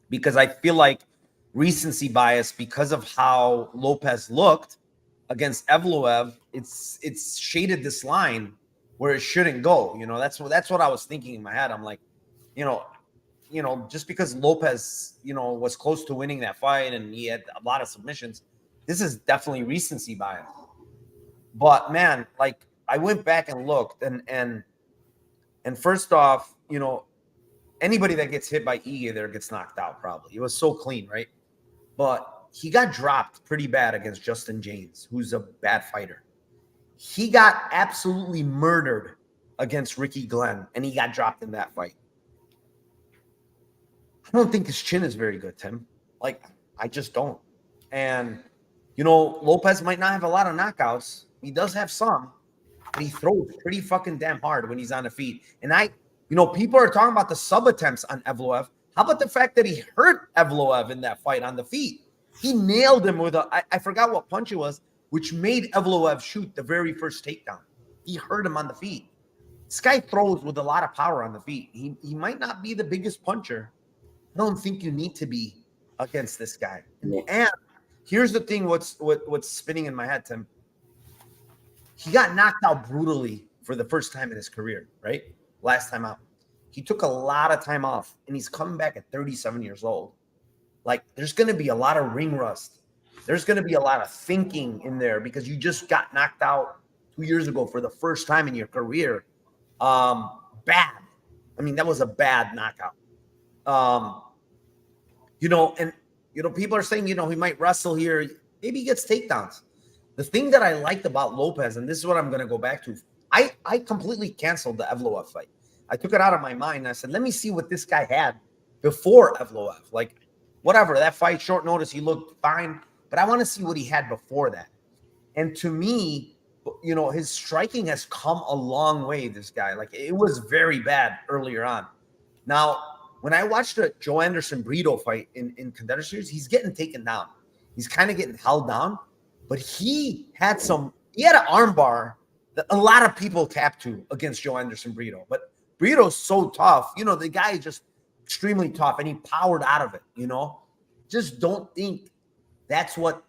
because I feel like recency bias, because of how Lopes looked against Evloev, it's shaded this line where it shouldn't go. That's what I was thinking in my head. I'm like, just because Lopes, was close to winning that fight and he had a lot of submissions, this is definitely recency bias. But man, like I went back and looked, and first off, anybody that gets hit by Ige there gets knocked out probably. It was so clean, right? But he got dropped pretty bad against Justin James, who's a bad fighter. He got absolutely murdered against Ricky Glenn, and he got dropped in that fight. I don't think his chin is very good, Tim. Like, I just don't. And, Lopes might not have a lot of knockouts. He does have some, but he throws pretty fucking damn hard when he's on the feet. And people are talking about the sub attempts on Evloev. How about the fact that he hurt Evloev in that fight on the feet? He nailed him with I forgot what punch it was, which made Evloev shoot the very first takedown. He hurt him on the feet. This guy throws with a lot of power on the feet. He might not be the biggest puncher. I don't think you need to be against this guy. Yeah. And here's the thing, what's spinning in my head, Tim. He got knocked out brutally for the first time in his career, right? Last time out. He took a lot of time off, and he's coming back at 37 years old. Like, there's going to be a lot of ring rust. There's going to be a lot of thinking in there because you just got knocked out 2 years ago for the first time in your career. Bad. I mean, that was a bad knockout. People are saying, he might wrestle here. Maybe he gets takedowns. The thing that I liked about Lopes, and this is what I'm going to go back to, I completely canceled the Evloev fight. I took it out of my mind. And I said, let me see what this guy had before Evloev. Like, whatever, that fight, short notice, he looked fine. But I want to see what he had before that. And to me, his striking has come a long way, this guy. Like, it was very bad earlier on. Now, when I watched the Joe Anderson Brito fight in Contender Series, he's getting taken down. He's kind of getting held down. But he had an armbar that a lot of people tap to against Joe Anderson Brito. But Brito's so tough. The guy is just extremely tough, and he powered out of it, Just don't think that's what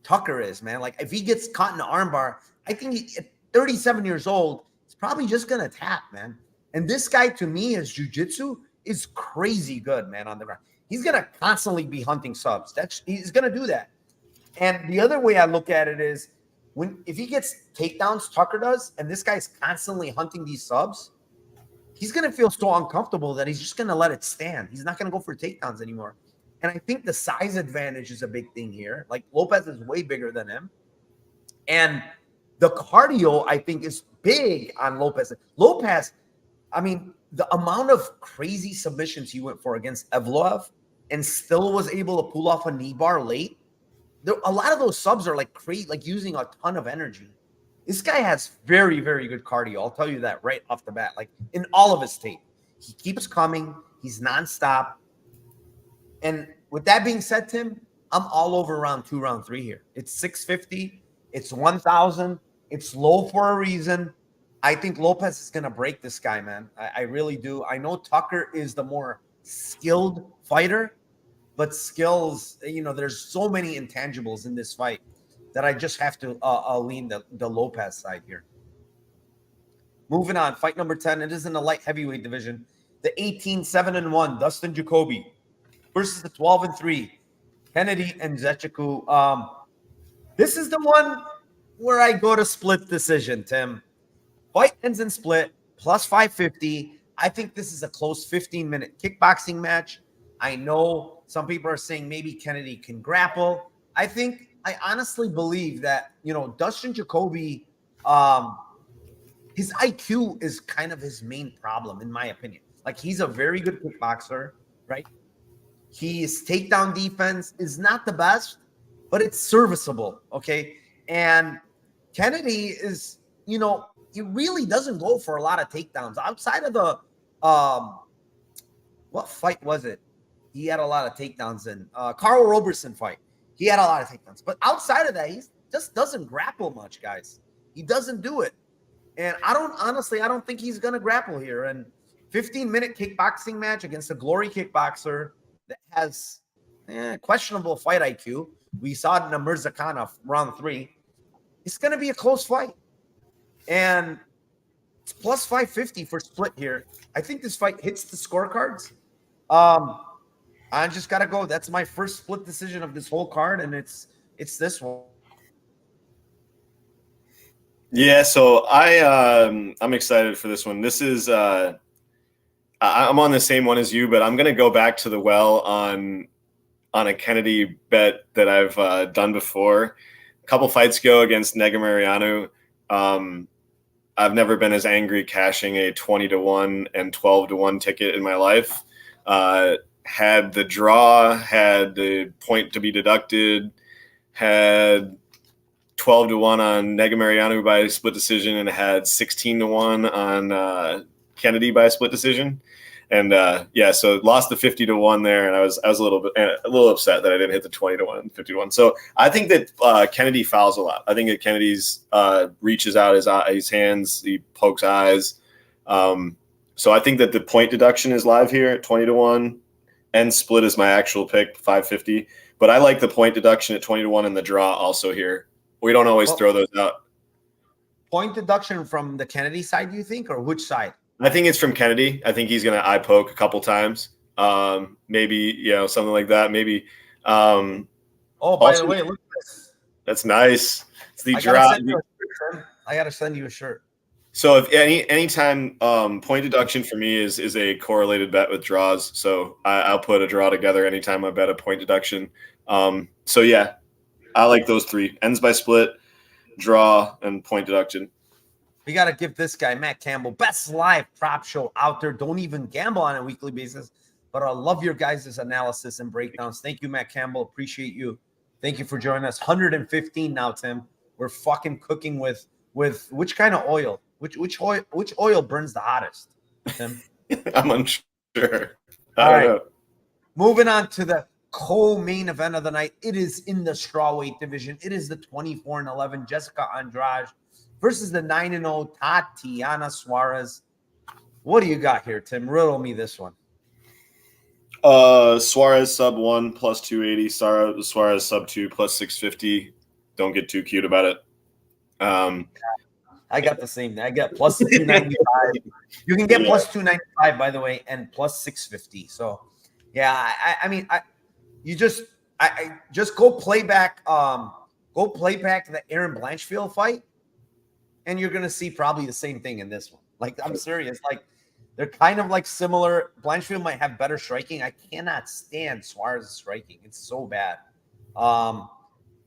Tucker is, man. Like, if he gets caught in the armbar, I think at 37 years old, he's probably just going to tap, man. And this guy, to me, his jiu-jitsu is crazy good, man, on the ground. He's going to constantly be hunting subs. He's going to do that. And the other way I look at it is if he gets takedowns, Tucker does, and this guy's constantly hunting these subs, he's going to feel so uncomfortable that he's just going to let it stand. He's not going to go for takedowns anymore. And I think the size advantage is a big thing here. Like, Lopes is way bigger than him. And the cardio, I think, is big on Lopes. Lopes, I mean, the amount of crazy submissions he went for against Evloev and still was able to pull off a knee bar late. A lot of those subs are like crazy, like using a ton of energy. This guy has very, very good cardio. I'll tell you that right off the bat. Like, in all of his tape, he keeps coming. He's nonstop. And with that being said, Tim, I'm all over round 2, round 3 here. It's 650. It's 1,000. It's low for a reason. I think Lopes is going to break this guy, man. I really do. I know Tucker is the more skilled fighter, but skills, there's so many intangibles in this fight that I just have to lean the Lopes side here. Moving on, fight number 10. It is in the light heavyweight division. The 18-7-1 Dustin Jacoby versus the 12-3 Kennedy and Nzechukwu. This is the one where I go to split decision, Tim. Fight ends in split, plus 550. I think this is a close 15-minute kickboxing match. I know some people are saying maybe Kennedy can grapple. I honestly believe that, Dustin Jacoby, his IQ is kind of his main problem, in my opinion. Like, he's a very good kickboxer, right? His takedown defense is not the best, but it's serviceable, okay? And Kennedy is, he really doesn't go for a lot of takedowns outside of the what fight was it? He had a lot of takedowns in Carl Roberson fight. He had a lot of takedowns, but outside of that, he just doesn't grapple much, guys. He doesn't do it, and I don't think he's gonna grapple here. And 15-minute kickboxing match against a glory kickboxer that has questionable fight IQ. We saw it in the Mirza Khan of round 3. It's gonna be a close fight, and it's plus 550 for split here. I think this fight hits the scorecards. I just gotta go. That's my first split decision of this whole card, and it's this one. Yeah, so I'm excited for this one. This is I'm on the same one as you, but I'm gonna go back to the well on a Kennedy bet that I've done before. A couple fights ago against Negamarianu. I've never been as angry cashing a 20-1 and 12-1 ticket in my life. Had the draw, had the point to be deducted, had 12-1 on Negamarianu by split decision, and had 16-1 on Kennedy by split decision. And so lost the 50-1 there, and I was a little upset that I didn't hit the 20-1 and 50-1. So I think that Kennedy fouls a lot. I think that Kennedy's reaches out his hands, he pokes eyes. So I think that the point deduction is live here at 20-1, and split is my actual pick, 550. But I like the point deduction at 20-1 and the draw also here. We don't always throw those out. Point deduction from the Kennedy side, you think, or which side? I think it's from Kennedy. I think he's going to eye poke a couple times. Maybe, something like that. Maybe. By the way, look at this. That's nice. It's the draw. I got to send you a shirt. So if anytime point deduction for me is a correlated bet with draws. So I'll put a draw together anytime I bet a point deduction. So yeah, I like those 3. Ends by split, draw, and point deduction. We got to give this guy, Matt Campbell, best live prop show out there. Don't even gamble on a weekly basis. But I love your guys' analysis and breakdowns. Thank you, Matt Campbell. Appreciate you. Thank you for joining us. 115 now, Tim. We're fucking cooking with which kind of oil? Which oil burns the hottest, Tim? I'm unsure. All right. Moving on to the co-main event of the night. It is in the strawweight division. It is the 24-11 Jessica Andrade versus the 9-0 Tatiana Suarez. What do you got here, Tim? Riddle me this one. Suarez sub 1 plus 280. Suarez sub 2 plus 650. Don't get too cute about it. I got the same. I got plus 295. You can get plus 295, by the way, and plus 650. So, yeah, I just go play back the Aaron Blanchfield fight, and you're gonna see probably the same thing in this one. Like, I'm serious. Like, they're kind of like similar. Blanchfield might have better striking. I cannot stand Suarez's striking. It's so bad.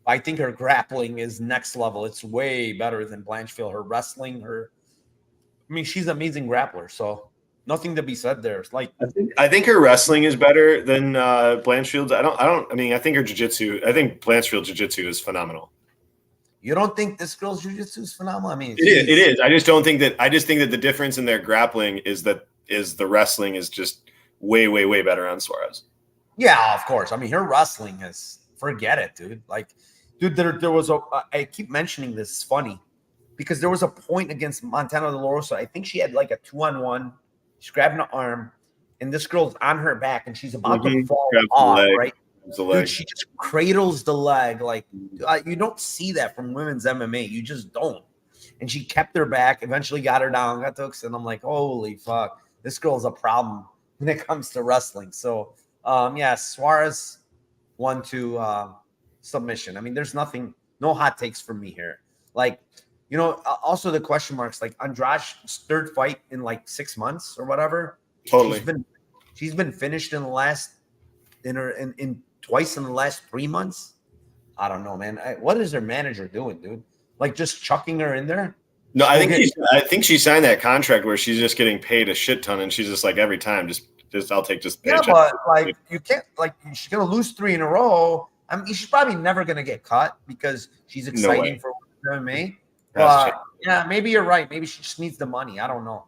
I think her grappling is next level. It's way better than Blanchfield. Her wrestling, she's an amazing grappler. So nothing to be said there. It's like I think her wrestling is better than Blanchfield's. I think her jiu-jitsu. I think Blanchfield's jiu-jitsu is phenomenal. You don't think this girl's jiu-jitsu is phenomenal? It is. I just think that the difference in their grappling is the wrestling is just way, way, way better on Suarez. Yeah, of course. Her wrestling is, forget it, dude. Like, dude, there was I keep mentioning this. It's funny because there was a point against Montana De La Rosa. I think she had like a 2-on-1. She's grabbing an arm, and this girl's on her back, and she's about to fall off, right? Dude, she just cradles the leg. Like, you don't see that from women's MMA. You just don't. And she kept her back, eventually got her down, got to hooks, and I'm like, holy fuck. This girl's a problem when it comes to wrestling. So, Suarez 1-2 submission. There's no hot takes from me here. Like, also the question marks, like Andrade's third fight in like 6 months or whatever. Totally. She's been finished in the last in twice in the last 3 months. I don't know, man. What is her manager doing, dude? Like just chucking her in there? No, I think she signed that contract where she's just getting paid a shit ton, and she's just like every time, just I'll take just paycheck. Yeah, but like you can't, like she's gonna lose 3 in a row. I mean, she's probably never gonna get cut because she's exciting for MMA. But yeah, maybe you're right. Maybe she just needs the money. I don't know.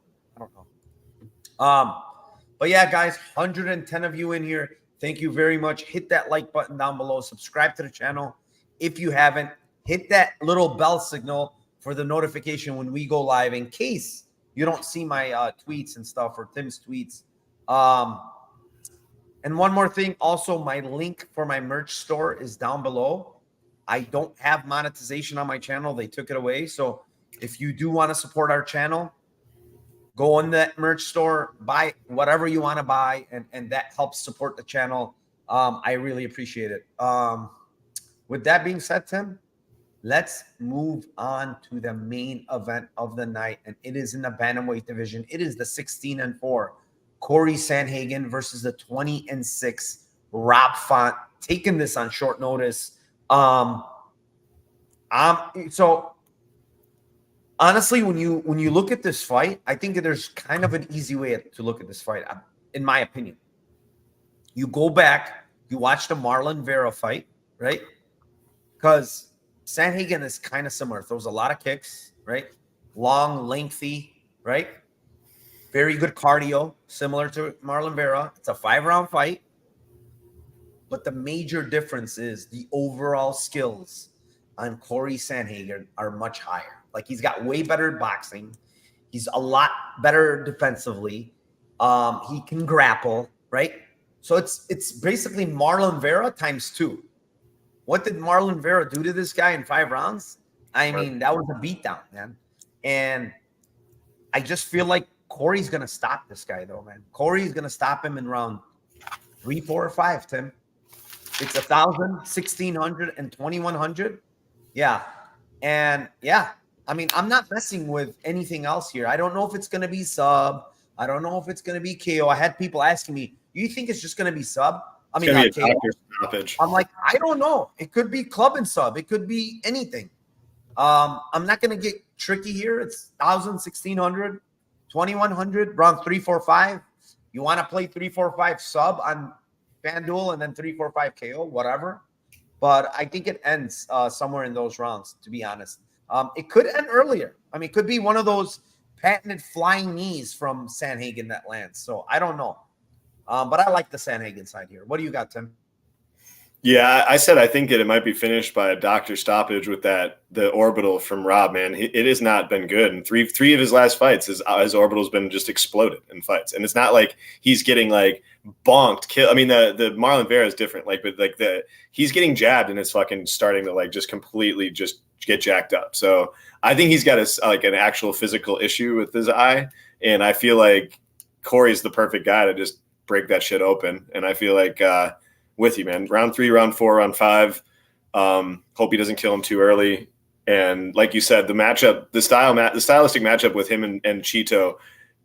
But yeah, guys, 110 of you in here. Thank you very much. Hit that like button down below. Subscribe to the channel if you haven't. Hit that little bell signal for the notification when we go live in case you don't see my tweets and stuff or Tim's tweets. And one more thing, also my link for my merch store is down below. I don't have monetization on my channel. They took it away. So if you do want to support our channel, go on that merch store, buy whatever you want to buy, and that helps support the channel. I really appreciate it. With that being said, Tim, let's move on to the main event of the night, and it is in the bantamweight division. It is the 16-4 Corey Sandhagen versus the 20-6 Rob Font, taking this on short notice. So honestly, when you look at this fight, I think there's kind of an easy way to look at this fight, in my opinion. You go back, you watch the Marlon Vera fight, right? Because Sandhagen is kind of similar. Throws a lot of kicks, right? Long, lengthy, right? Very good cardio, similar to Marlon Vera. It's a 5-round fight. But the major difference is the overall skills on Corey Sandhagen are much higher. Like, he's got way better boxing. He's a lot better defensively. He can grapple, right? So it's basically Marlon Vera times 2. What did Marlon Vera do to this guy in 5 rounds? I mean, that was a beatdown, man. And I just feel like Corey's going to stop this guy, though, man. Corey's going to stop him in round 3, 4, or 5, Tim. It's 1,000, 1,600, and 2,100. Yeah. And, yeah, I mean, I'm not messing with anything else here. I don't know if it's going to be sub. I don't know if it's going to be KO. I had people asking me, you think it's just going to be sub? I mean, it's gonna be a doctor stoppage. I'm like, I don't know. It could be club and sub. It could be anything. I'm not going to get tricky here. It's 1,000, 1,600, 2,100, round 3, 4, 5. You want to play 3, 4, 5 sub on FanDuel and then 3, 4, 5 KO, whatever. But I think it ends somewhere in those rounds, to be honest. It could end earlier. I mean, it could be one of those patented flying knees from Sandhagen that lands. So I don't know. But I like the Sandhagen side here. What do you got, Tim? Yeah, I said I think that it might be finished by a doctor stoppage with the orbital from Rob, man. It has not been good. And three of his last fights, his orbital's been just exploded in fights. And it's not like he's getting like bonked, kill. I mean, the Marlon Vera is different. Like, but like he's getting jabbed and it's fucking starting to like just completely just get jacked up. So I think he's got an actual physical issue with his eye. And I feel like Corey's the perfect guy to just break that shit open. And I feel like, with you, man. Round 3, round 4, round 5. Hope he doesn't kill him too early. And like you said, the matchup, the stylistic matchup with him and Cheeto,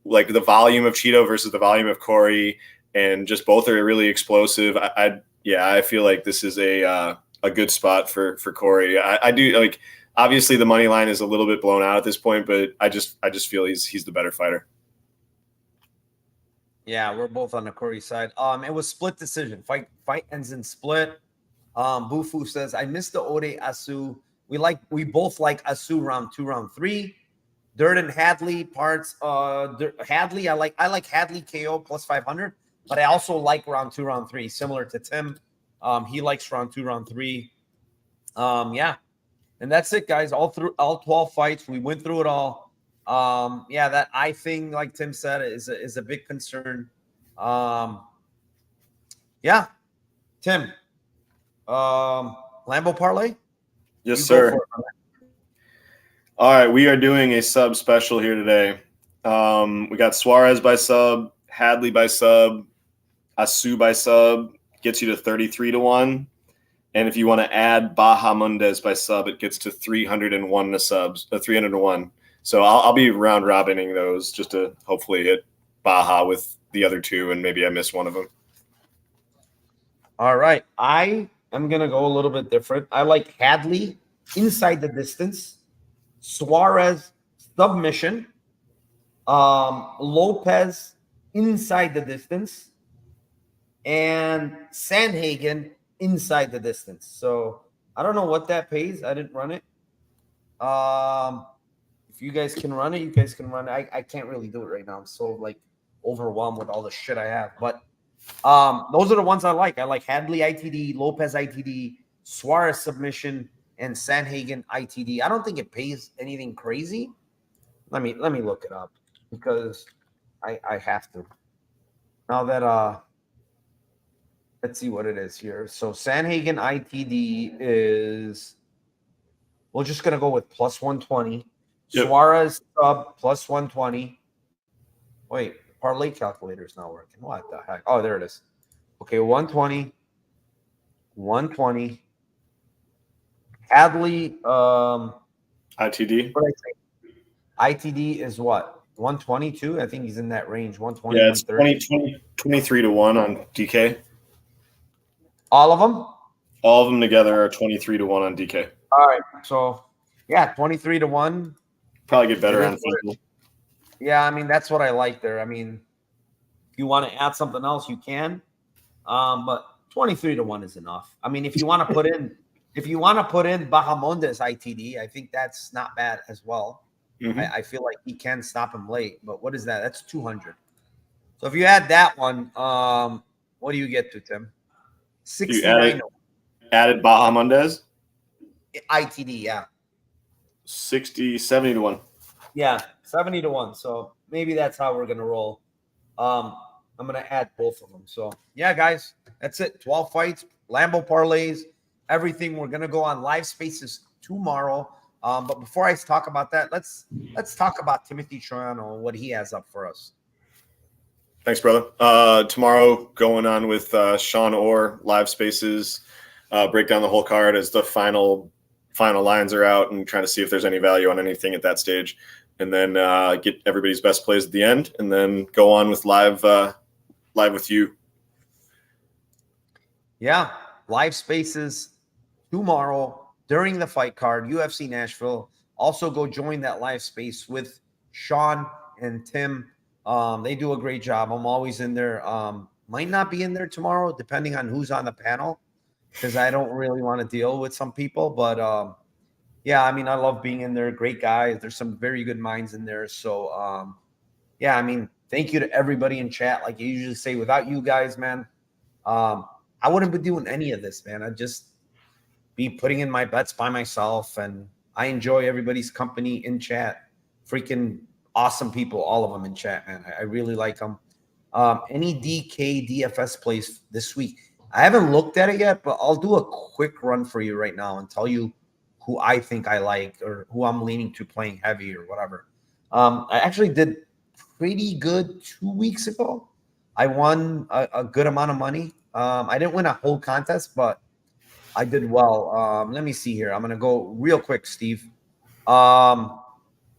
like the volume of Cheeto versus the volume of Corey, and just both are really explosive. I feel like this is a good spot for Corey. I do like. Obviously, the money line is a little bit blown out at this point, but I just feel he's the better fighter. Yeah, we're both on the Corey side. It was split decision. Fight ends in split. Bufu says, I missed the Ode Asu. We both like Asu round 2, round 3. Durden Hadley parts. Hadley, I like Hadley KO plus 500, but I also like round 2, round 3, similar to Tim. He likes round 2, round 3. Yeah. And that's it, guys. All 12 fights. We went through it all. That eye thing, like Tim said, is a big concern. Tim, Lambo Parlay? Yes, sir. All right, we are doing a sub special here today. We got Suarez by sub, Hadley by sub, Asu by sub, gets you to 33 to 1. And if you want to add Bahamondes by sub, it gets to 301 to subs, 301. So I'll be round robining those just to hopefully hit Baja with the other two, and maybe I miss one of them. All right. I am going to go a little bit different. I like Hadley inside the distance, Suarez submission, Lopes inside the distance, and Sandhagen inside the distance. So I don't know what that pays. I didn't run it. If you guys can run it, you guys can run it. I can't really do it right now. I'm so like overwhelmed with all the shit I have. But those are the ones I like. I like Hadley ITD, Lopes ITD, Suarez submission, and Sandhagen ITD. I don't think it pays anything crazy. Let me look it up because I have to. Now that let's see what it is here. So Sandhagen ITD is, we're just gonna go with plus 120. Yep. Suarez sub plus 120. Wait, parlay calculator is not working. What the heck? Oh, there it is. Okay, 120. 120. Hadley ITD. What did I say? ITD is what? 122? I think he's in that range. 120. Yeah, it's 23 to 1 on DK. All of them? All of them together are 23 to 1 on DK. All right. So yeah, 23 to 1. Probably get better on FanDuel. Yeah, I mean, that's what I like there. I mean, if you want to add something else, you can. But 23 to 1 is enough. I mean, if you want to put in Bahamondes ITD, I think that's not bad as well. Mm-hmm. I feel like he can stop him late. But what is that? That's 200. So if you add that one, what do you get to, Tim? 69. Added Bahamondes? ITD, yeah. 70 to 1. Yeah, 70 to 1. So maybe that's how we're gonna roll. I'm gonna add both of them. So yeah, guys, that's it. 12 fights, Lambo parlays, everything. We're gonna go on live spaces tomorrow. But before I talk about that, let's talk about Timothy Troiano and what he has up for us. Thanks, brother. Tomorrow going on with Sean Orr, live spaces, break down the whole card as the final lines are out and trying to see if there's any value on anything at that stage, and then get everybody's best plays at the end, and then go on with live with you. Yeah, live spaces tomorrow during the fight card, UFC Nashville. Also go join that live space with Sean and Tim. They do a great job. I'm always in there. Might not be in there tomorrow, depending on who's on the panel, because I don't really want to deal with some people. But yeah, I mean, I love being in there. Great guys. There's some very good minds in there. So yeah, I mean, thank you to everybody in chat. Like you usually say, without you guys, man, I wouldn't be doing any of this, man. I'd just be putting in my bets by myself, and I enjoy everybody's company in chat. Freaking awesome people, all of them in chat, man. I really like them. Any DK DFS plays this week? I haven't looked at it yet, but I'll do a quick run for you right now and tell you who I think I like or who I'm leaning to playing heavy or whatever. I actually did pretty good 2 weeks ago. I won a good amount of money. I didn't win a whole contest, but I did well. Let me see here. I'm going to go real quick, Steve.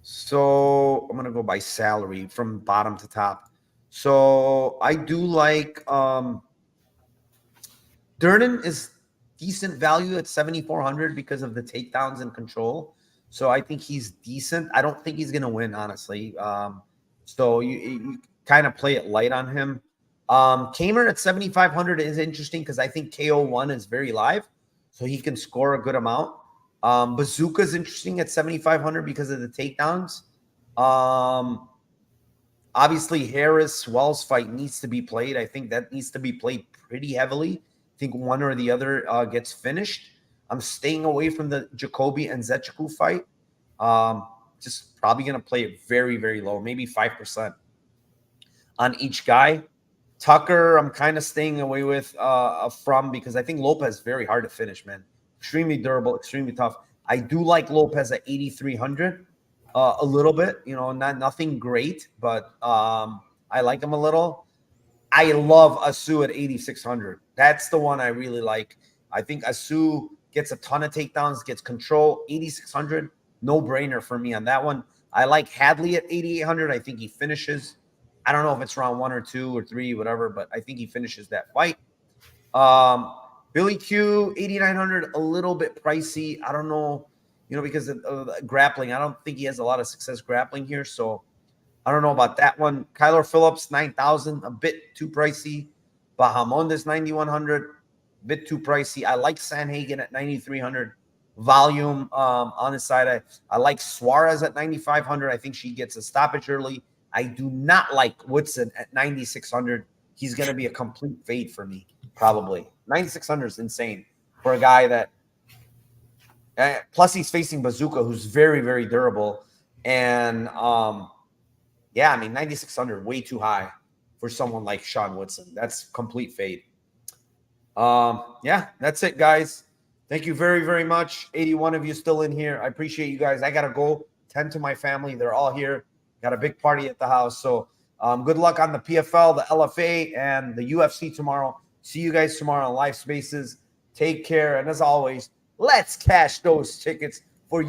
So I'm going to go by salary from bottom to top. So I do like Durden is decent value at 7,400 because of the takedowns and control. So I think he's decent. I don't think he's going to win, honestly. So you kind of play it light on him. Camur at 7,500 is interesting because I think KO1 is very live, so he can score a good amount. Buzukja is interesting at 7,500 because of the takedowns. Obviously, Harris-Wells fight needs to be played. I think that needs to be played pretty heavily. I think one or the other gets finished. I'm staying away from the Jacoby and Nzechukwu fight. Just probably going to play it very, very low, maybe 5% on each guy. Tucker, I'm kind of staying away with from because I think Lopes is very hard to finish, man. Extremely durable, extremely tough. I do like Lopes at 8,300 a little bit. You know, nothing great, but I like him a little. I love Asu at 8,600. That's the one I really like. I think Asu gets a ton of takedowns, gets control. 8,600, no brainer for me on that one. I like Hadley at 8,800. I think he finishes. I don't know if it's round 1 or 2 or 3, whatever, but I think he finishes that fight. Billy Q, 8,900, a little bit pricey. I don't know, because of grappling. I don't think he has a lot of success grappling here, so I don't know about that one. Kyler Phillips, 9,000, a bit too pricey. Bahamondes, 9,100, a bit too pricey. I like Sandhagen at 9,300. Volume on his side. I like Suarez at 9,500. I think she gets a stoppage early. I do not like Woodson at 9,600. He's going to be a complete fade for me, probably. 9,600 is insane for a guy that plus he's facing Buzukja, who's very, very durable. And, 9,600, way too high for someone like Sean Woodson. That's complete fade. That's it, guys. Thank you very, very much. 81 of you still in here. I appreciate you guys. I got to go tend to my family. They're all here. Got a big party at the house. So good luck on the PFL, the LFA, and the UFC tomorrow. See you guys tomorrow on Live Spaces. Take care. And as always, let's cash those tickets.